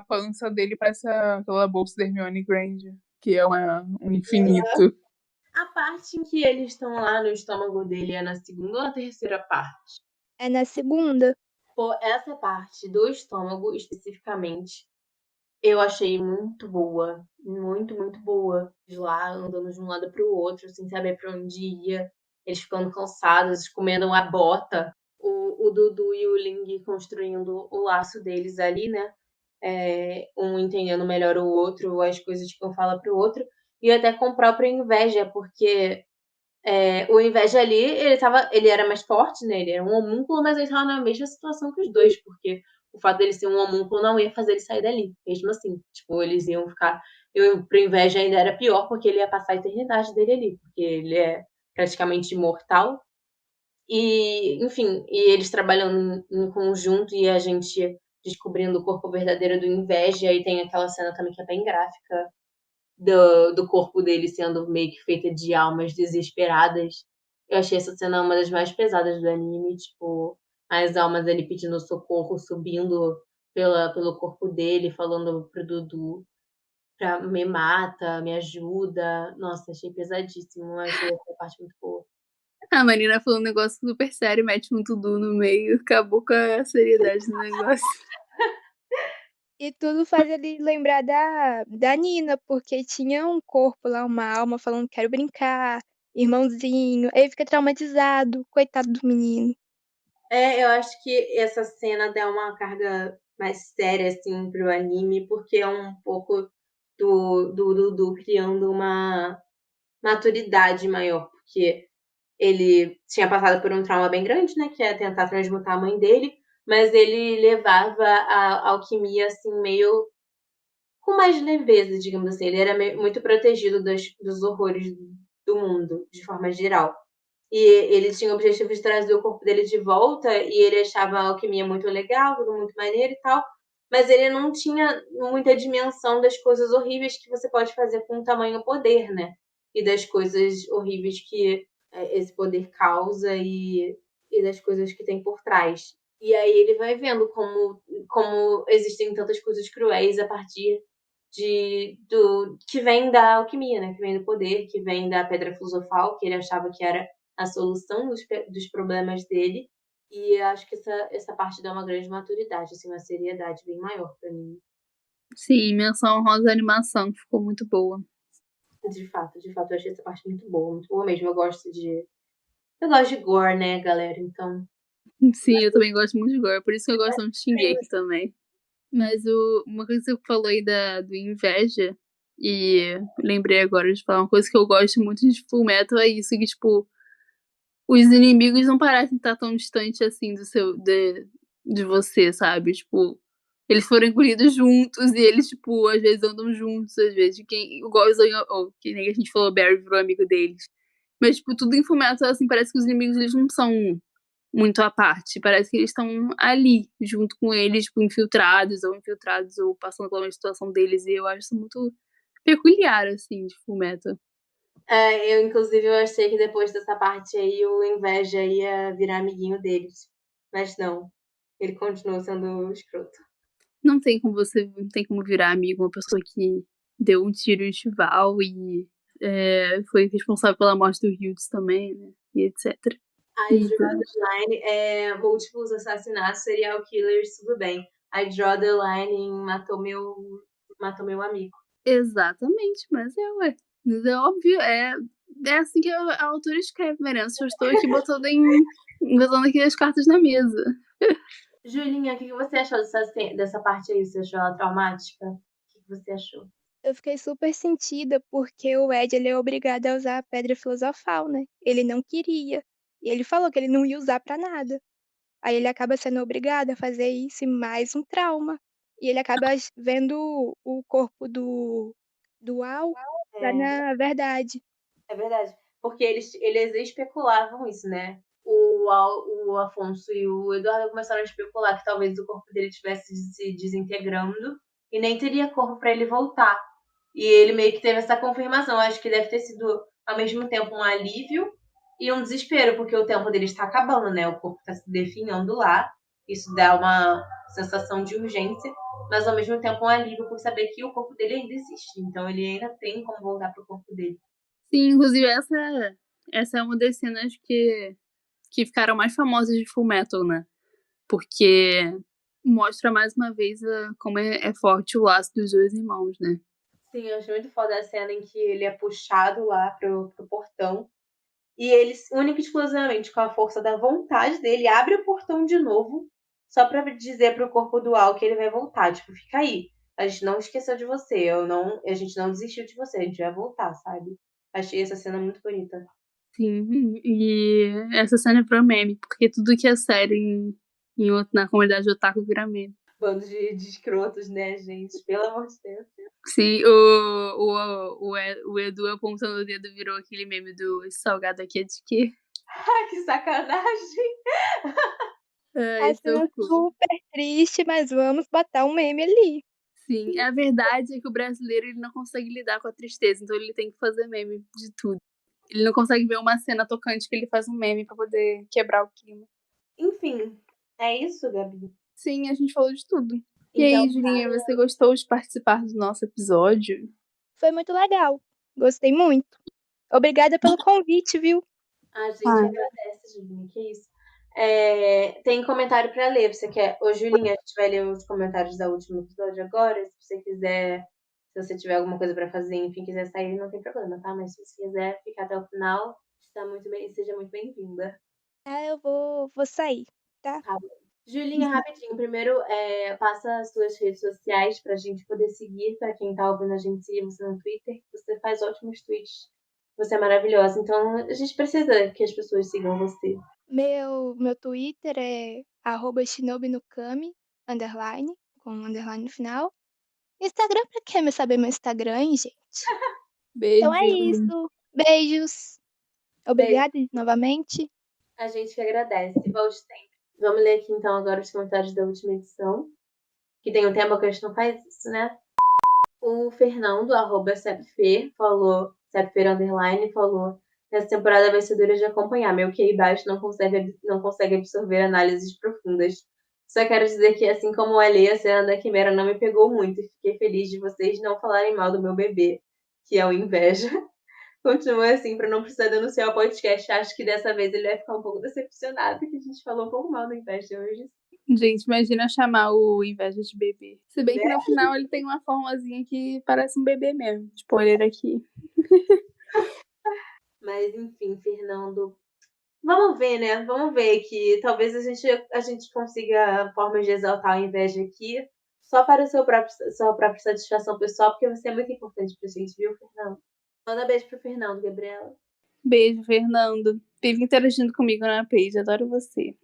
pança dele parece aquela bolsa da Hermione Granger, que é um infinito. A parte em que eles estão lá no estômago dele é na segunda ou na terceira parte? É na segunda. Pô, essa parte do estômago, especificamente, eu achei muito boa. Muito, muito boa. De lá, andando de um lado pro outro, sem saber pra onde ia. eles ficando cansados, comendo a bota. O Dudu e o Ling construindo o laço deles ali, né? Um entendendo melhor o outro, as coisas que um fala pro outro. E até com a própria inveja, porque o inveja ali, ele era mais forte, né? Ele era um homúnculo, mas ele estava na mesma situação que os dois, porque o fato dele ser um homúnculo não ia fazer ele sair dali, mesmo assim. Tipo, eles iam ficar. Pro inveja ainda era pior, porque ele ia passar a eternidade dele ali, porque ele é praticamente imortal. E, enfim, e eles trabalhando em conjunto e a gente descobrindo o corpo verdadeiro do inveja. E tem aquela cena também que é bem gráfica do corpo dele sendo meio que feita de almas desesperadas. Eu achei essa cena uma das mais pesadas do anime, tipo, as almas ali pedindo socorro, subindo pelo corpo dele, falando pro Dudu me mata, me ajuda. Nossa, achei pesadíssimo, achei essa parte muito boa. A Marina falou um negócio super sério, mete um tudo no meio, acabou com a seriedade do negócio. E tudo faz ele lembrar da Nina, porque tinha um corpo lá, uma alma falando quero brincar, irmãozinho. Aí ele fica traumatizado, coitado do menino. Eu acho que essa cena dá uma carga mais séria, assim, pro anime, porque é um pouco do Dudu criando uma maturidade maior, porque ele tinha passado por um trauma bem grande, né, que é tentar transmutar a mãe dele, mas ele levava a alquimia, assim, meio com mais leveza, digamos assim. Ele era muito protegido dos horrores do mundo, de forma geral. E ele tinha o objetivo de trazer o corpo dele de volta, e ele achava a alquimia muito legal, tudo muito maneiro e tal, mas ele não tinha muita dimensão das coisas horríveis que você pode fazer com o tamanho poder, né? E das coisas horríveis que esse poder causa e das coisas que tem por trás. E aí ele vai vendo como existem tantas coisas cruéis a partir que vem da alquimia, né? Que vem do poder, que vem da pedra filosofal, que ele achava que era a solução dos problemas dele. E acho que essa parte dá uma grande maturidade, assim, uma seriedade bem maior pra mim. Sim, menção honrosa da animação, que ficou muito boa. De fato, eu achei essa parte muito boa mesmo. Eu gosto de gore, né, galera? Então. Sim, eu também gosto muito de gore, por isso que eu gosto muito de Shingeki também. Mas uma coisa que você falou aí do inveja, e lembrei agora de falar uma coisa que eu gosto muito de Fullmetal, é isso, que, tipo, os inimigos não parecem estar tão distantes assim de você, sabe? Tipo, eles foram engolidos juntos e eles, tipo, às vezes andam juntos, às vezes igual que nem a gente falou, Barry virou amigo deles. Mas, tipo, tudo em Fullmetal, assim, parece que os inimigos, eles não são muito à parte. Parece que eles estão ali, junto com eles, tipo, infiltrados ou passando pela mesma situação deles. E eu acho isso muito peculiar, assim, de Fullmetal. Inclusive, eu achei que depois dessa parte aí, o Inveja ia virar amiguinho deles. Mas não. Ele continua sendo escroto. Não tem como virar amigo uma pessoa que deu um tiro em Chival e foi responsável pela morte do Hughes também, né? E etc. I draw the line múltiplos assassinatos, serial killers, tudo bem. I draw the line em matou meu amigo. Exatamente, mas ué. Mas é óbvio, é assim que a autora escreve, Merenço. Eu estou aqui botando aqui as cartas na mesa. Julinha, o que você achou dessa parte aí? Você achou ela traumática? O que você achou? Eu fiquei super sentida porque o Ed ele é obrigado a usar a pedra filosofal, né? Ele não queria. E ele falou que ele não ia usar pra nada. Aí ele acaba sendo obrigado a fazer isso e mais um trauma. E ele acaba vendo o corpo do Al lá na verdade. É verdade. Porque eles especulavam isso, né? O Afonso e o Eduardo começaram a especular que talvez o corpo dele estivesse se desintegrando e nem teria corpo para ele voltar. E ele meio que teve essa confirmação. Eu acho que deve ter sido, ao mesmo tempo, um alívio e um desespero, porque o tempo dele está acabando, né? O corpo está se definhando lá. Isso dá uma sensação de urgência, mas ao mesmo tempo um alívio por saber que o corpo dele ainda existe. Então ele ainda tem como voltar pro corpo dele. Sim, inclusive essa é uma das cenas que ficaram mais famosas de Fullmetal, né? Porque mostra mais uma vez como é forte o laço dos dois irmãos, né? Sim, eu achei muito foda a cena em que ele é puxado lá pro portão E ele, única e exclusivamente com a força da vontade dele, abre o portão de novo, só pra dizer pro corpo do Al que ele vai voltar. Tipo, fica aí. A gente não esqueceu de você. A gente não desistiu de você. A gente vai voltar, sabe? Achei essa cena muito bonita. Sim, e essa cena é pro meme, porque tudo que é série na comunidade otaku vira meme. Bando de escrotos, né, gente? Pelo amor de Deus. Sim, o Edu apontando o dedo virou aquele meme do "Esse salgado aqui é de quê?" Ai, que sacanagem. Ai, A cena socorro. super triste, mas vamos botar um meme ali. Sim, a verdade é que o brasileiro ele não consegue lidar com a tristeza, então ele tem que fazer meme de tudo. Ele não consegue ver uma cena tocante que ele faz um meme pra poder quebrar o clima. Enfim, é isso, Gabi. Sim, a gente falou de tudo. E Então, aí, Julinha, você gostou de participar do nosso episódio? Foi muito legal. Gostei muito. Obrigada pelo convite, viu? a gente Ah. agradece, Julinha, que isso. Tem comentário pra ler. Você quer? Ô, Julinha, a gente vai ler os comentários do último episódio agora. Se você quiser, se você tiver alguma coisa pra fazer, enfim, quiser sair, não tem problema, tá? Mas se você quiser ficar até o final, seja muito bem-vinda. Ah, eu vou sair, tá? Tá bom. Julinha, rapidinho. Primeiro, passa as suas redes sociais pra gente poder seguir. Pra quem tá ouvindo a gente seguir você no Twitter. Você faz ótimos tweets. Você é maravilhosa. Então, a gente precisa que as pessoas sigam você. Meu Twitter é @shinobinokami, _, com underline no final. Instagram, pra quem saber meu Instagram, hein, gente? Então é Beijo. isso. Beijos. Beijo. Obrigada novamente. A gente que agradece. Volte sempre. Vamos ler aqui então agora os comentários da última edição. Que tem um tema que a gente não faz isso, né? O Fernando, @sepfer, falou, sepfer underline, falou: essa temporada vai ser dura de acompanhar. Meu QI baixo não consegue absorver análises profundas. Só quero dizer que, assim como o Ali, a cena da Quimera não me pegou muito e fiquei feliz de vocês não falarem mal do meu bebê, que é o Inveja. Continua assim, pra não precisar denunciar o podcast. Acho que dessa vez ele vai ficar um pouco decepcionado, que a gente falou um pouco mal do Inveja hoje. Gente, imagina chamar o Inveja de bebê. Se bem que no final ele tem uma formazinha que parece um bebê mesmo. Spoiler aqui. Mas enfim, Fernando. Vamos ver, né? Vamos ver que talvez a gente consiga formas de exaltar a inveja aqui, só para sua própria satisfação pessoal, porque você é muito importante pra gente, viu, Fernando? Manda beijo pro Fernando, Gabriela. Beijo, Fernando. Vive interagindo comigo na page. Adoro você.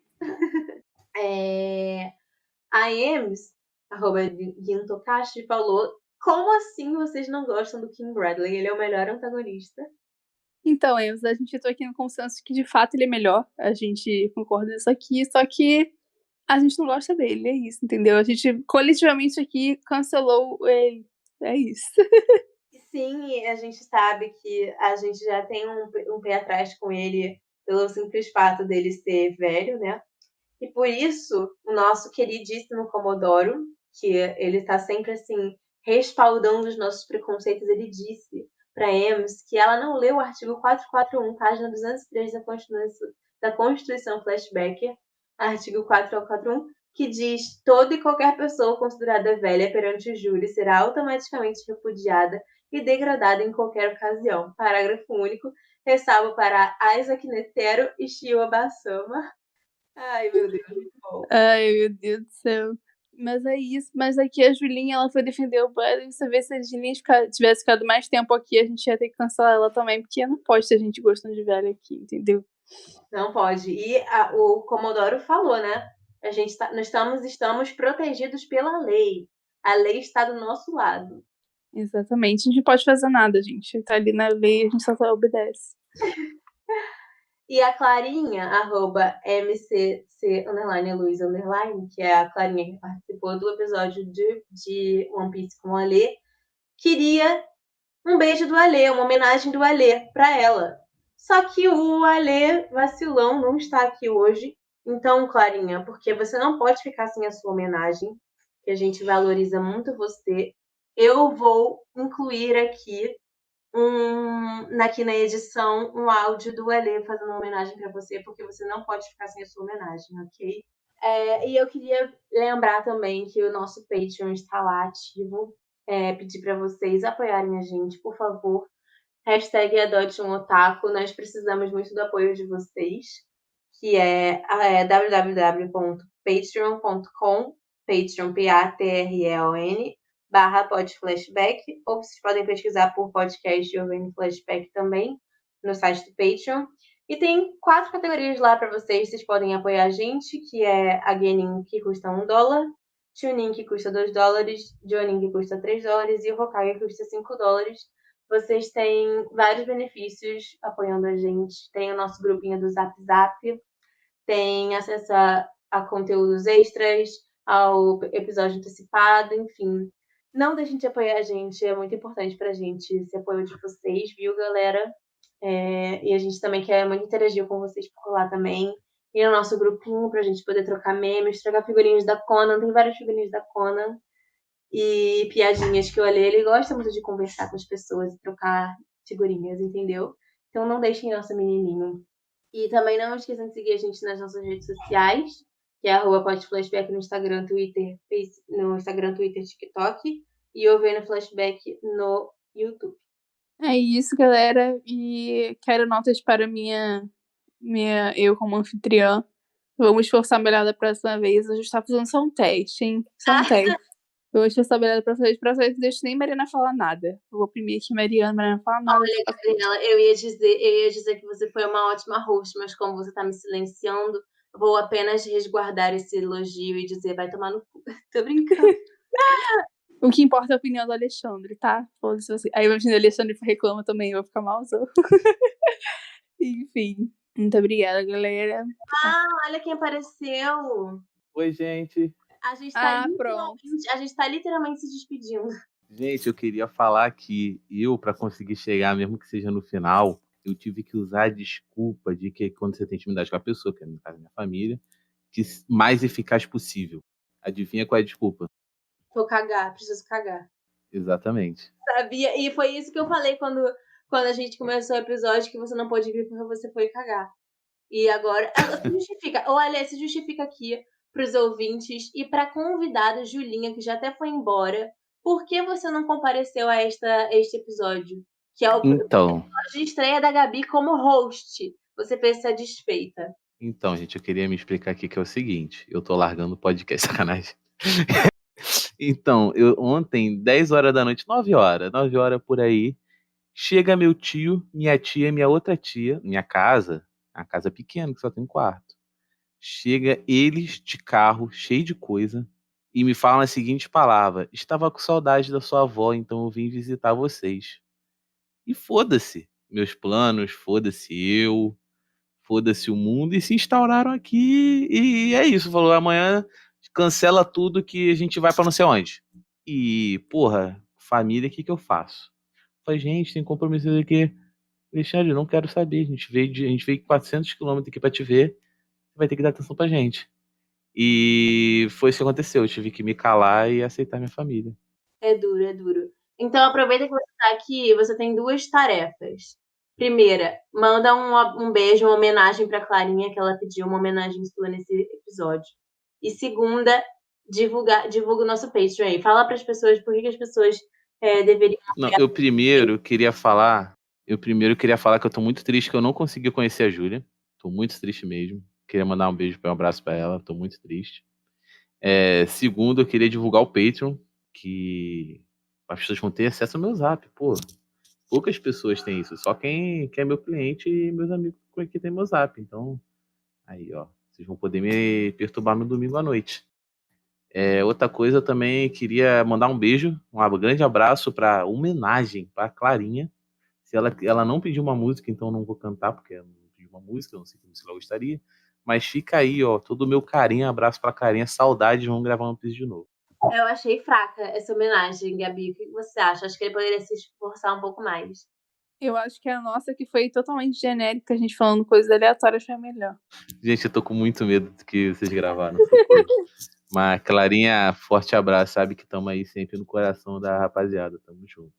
A Ems, @Gintokashi, falou: como assim vocês não gostam do Kim Bradley? Ele é o melhor antagonista. Então, Ems, a gente tá aqui no consenso que de fato ele é melhor. A gente concorda nisso aqui, só que a gente não gosta dele, é isso, entendeu? A gente coletivamente aqui cancelou ele. É isso. Sim, a gente sabe que a gente já tem um pé atrás com ele pelo simples fato dele ser velho, né? E por isso, o nosso queridíssimo Comodoro, que ele tá sempre assim, respaldando os nossos preconceitos, ele disse para Ems que ela não leu o artigo 441, página 203 da Constituição Flashbacker, artigo 441, que diz: toda e qualquer pessoa considerada velha perante o júri será automaticamente repudiada e degradada em qualquer ocasião. Parágrafo único, ressalvo para Isaac Netero e Shio Basama. Ai, meu Deus, muito bom. Ai, meu Deus do céu. Mas é isso. Mas aqui a Julinha, ela foi defender o Bradley. Você vê se a Julinha tivesse ficado mais tempo aqui, a gente ia ter que cancelar ela também, porque não pode ter gente gostando de velho aqui, entendeu? Não pode. E o Comodoro falou, né? Nós estamos protegidos pela lei. A lei está do nosso lado. Exatamente. A gente não pode fazer nada, gente. Tá ali na lei, a gente só obedece. E a Clarinha, @MCC_Luiz_, que é a Clarinha que participou do episódio de One Piece com o Alê, queria um beijo do Alê, uma homenagem do Alê pra ela. Só que o Alê vacilão não está aqui hoje. Então, Clarinha, porque você não pode ficar sem a sua homenagem, que a gente valoriza muito você, eu vou incluir aqui na edição um áudio do Alê fazendo uma homenagem para você, porque você não pode ficar sem a sua homenagem, ok? E eu queria lembrar também que o nosso Patreon está lá ativo. Pedir para vocês apoiarem a gente, por favor. #adoteumotaku. Nós precisamos muito do apoio de vocês, que é www.patreon.com, Patreon, Patreon/podflashback, ou vocês podem pesquisar por podcast Jovem Flashback também, no site do Patreon. E tem 4 categorias lá para vocês podem apoiar a gente, que é a Genin, que custa $1, Chunin, que custa $2, Jonin, que custa $3, e o Hokage, que custa $5. Vocês têm vários benefícios apoiando a gente. Tem o nosso grupinho do Zap Zap, tem acesso a conteúdos extras, ao episódio antecipado, enfim. Não deixem de apoiar a gente, é muito importante pra gente esse apoio de vocês, viu, galera? E a gente também quer muito interagir com vocês por lá também. E no nosso grupinho pra gente poder trocar memes, trocar figurinhas da Conan. Tem várias figurinhas da Conan. E piadinhas que eu olhei. Ele gosta muito de conversar com as pessoas e trocar figurinhas, entendeu? Então não deixem nosso menininho. E também não esqueçam de seguir a gente nas nossas redes sociais, que é @podflashback no Instagram, Twitter, TikTok, e ouvir no Flashback no YouTube. É isso, galera. E quero notas para eu como anfitriã. Vamos esforçar melhor da próxima vez. A gente tá fazendo só um teste, hein? Só um teste. Eu vou esforçar melhor da próxima vez. Próxima vez não deixo nem Mariana falar nada. Eu vou oprimir aqui Mariana falar nada. Olha, Gabriela, eu ia dizer que você foi uma ótima host, mas como você tá me silenciando, eu vou apenas resguardar esse elogio e dizer, vai tomar no cu. Tô brincando. O que importa é a opinião do Alexandre, tá? Foda-se você. Aí imagina o Alexandre reclama também, eu vou ficar malzão. Enfim. Muito obrigada, galera. Olha quem apareceu. Oi, gente. A gente tá, pronto. a gente tá literalmente se despedindo. Gente, eu queria falar que para conseguir chegar, mesmo que seja no final, eu tive que usar a desculpa de que quando você tem intimidade com a pessoa, que é no caso minha família, que mais eficaz possível. Adivinha qual é a desculpa? Vou cagar, preciso cagar. Exatamente. Sabia? E foi isso que eu falei quando a gente começou o episódio, que você não pôde vir porque você foi cagar. E agora, se justifica. Olha, se justifica aqui pros ouvintes e pra convidada Julinha, que já até foi embora. Por que você não compareceu a este episódio? Que é o episódio de estreia da Gabi como host. Você fez essa desfeita. Então, gente, eu queria me explicar aqui que é o seguinte. Eu tô largando o podcast, sacanagem. Então, ontem, 10 horas da noite, 9 horas por aí, chega meu tio, minha tia, minha outra tia, minha casa, a casa pequena, que só tem um quarto. Chega eles de carro, cheio de coisa, e me falam a seguinte palavra: estava com saudade da sua avó, então eu vim visitar vocês. E foda-se meus planos, foda-se eu, foda-se o mundo, e se instauraram aqui, e é isso. Falou, amanhã cancela tudo que a gente vai pra não sei onde. E, porra, família, o que eu faço? Falei, gente, tem compromisso aqui. Alexandre, não quero saber, a gente veio 400 quilômetros aqui pra te ver, você vai ter que dar atenção pra gente. E foi isso que aconteceu, eu tive que me calar e aceitar minha família. É duro, é duro. Então aproveita que você tá aqui, você tem 2 tarefas. Primeira, manda um beijo, uma homenagem pra Clarinha, que ela pediu uma homenagem sua nesse episódio. E segunda, divulga o nosso Patreon aí. Fala pras pessoas por que as pessoas deveriam... Não, eu primeiro queria falar que eu tô muito triste que eu não consegui conhecer a Júlia. Tô muito triste mesmo. Queria mandar um beijo e um abraço pra ela, tô muito triste. Segundo, eu queria divulgar o Patreon, que as pessoas vão ter acesso ao meu Zap. Pô, poucas pessoas têm isso, só quem é meu cliente e meus amigos que tem meu Zap. Então, aí, ó, vocês vão poder me perturbar no domingo à noite. Outra coisa, eu também queria mandar um beijo, um grande abraço para homenagem para Clarinha. Se ela não pediu uma música, então eu não vou cantar, porque ela não pediu uma música, eu não sei como ela gostaria. Mas fica aí, ó, todo o meu carinho, abraço pra Clarinha, saudades, vamos gravar um piso de novo. Eu achei fraca essa homenagem, Gabi. O que você acha? Acho que ele poderia se esforçar um pouco mais. Eu acho que a nossa, que foi totalmente genérica, a gente falando coisas aleatórias, foi a melhor. Gente, eu tô com muito medo do que vocês gravaram. Mas, Clarinha, forte abraço, sabe que estamos aí sempre no coração da rapaziada. Tamo junto.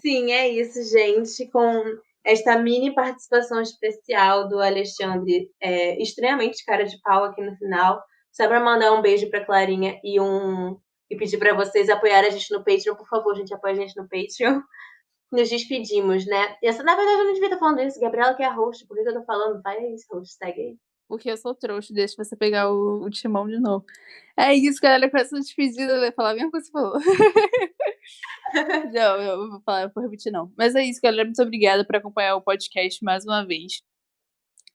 Sim, é isso, gente. Com esta mini participação especial do Alexandre, extremamente cara de pau aqui no final. Só pra mandar um beijo pra Clarinha e pedir pra vocês apoiarem a gente no Patreon. Por favor, gente, apoia a gente no Patreon. nos despedimos, né? Na verdade, eu não devia estar falando isso. Gabriela que é a host, por que eu tô falando? Faz host, segue aí. Porque eu sou trouxa, deixa você pegar o timão de novo. É isso, galera, com essa despedida, eu ia falar a mesma coisa que você falou. Não, eu vou falar, eu vou repetir não. Mas é isso, galera, muito obrigada por acompanhar o podcast mais uma vez.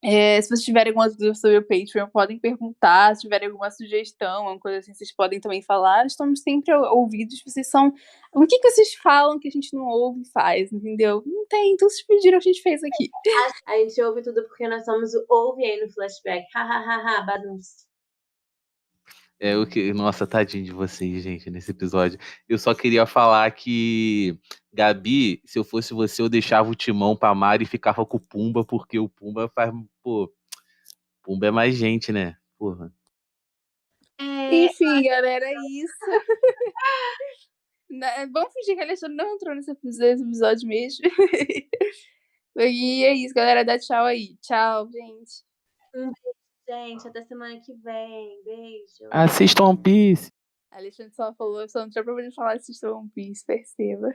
Se vocês tiverem alguma dúvida sobre o Patreon, podem perguntar. Se tiverem alguma sugestão, alguma coisa assim, vocês podem também falar. Estamos sempre ouvidos. Vocês são. O que vocês falam que a gente não ouve e faz, entendeu? Não tem. Então, vocês pediram, a gente fez aqui. A gente ouve tudo porque nós somos o Ouve aí no Flashback. Hahaha, bagunça. Nossa, tadinho de vocês, gente, nesse episódio. Eu só queria falar que, Gabi, se eu fosse você, eu deixava o timão pra Mari e ficava com o Pumba, porque o Pumba faz. Pô, Pumba é mais gente, né? Porra. Enfim, galera, é isso. Vamos fingir que a Alexandre não entrou nesse episódio mesmo. E é isso, galera. Dá tchau aí. Tchau, gente. Um beijo, gente. Até semana que vem. Beijo. Assistam One Piece. A Alexandre só falou, só não tinha problema de falar assistam One Piece, perceba.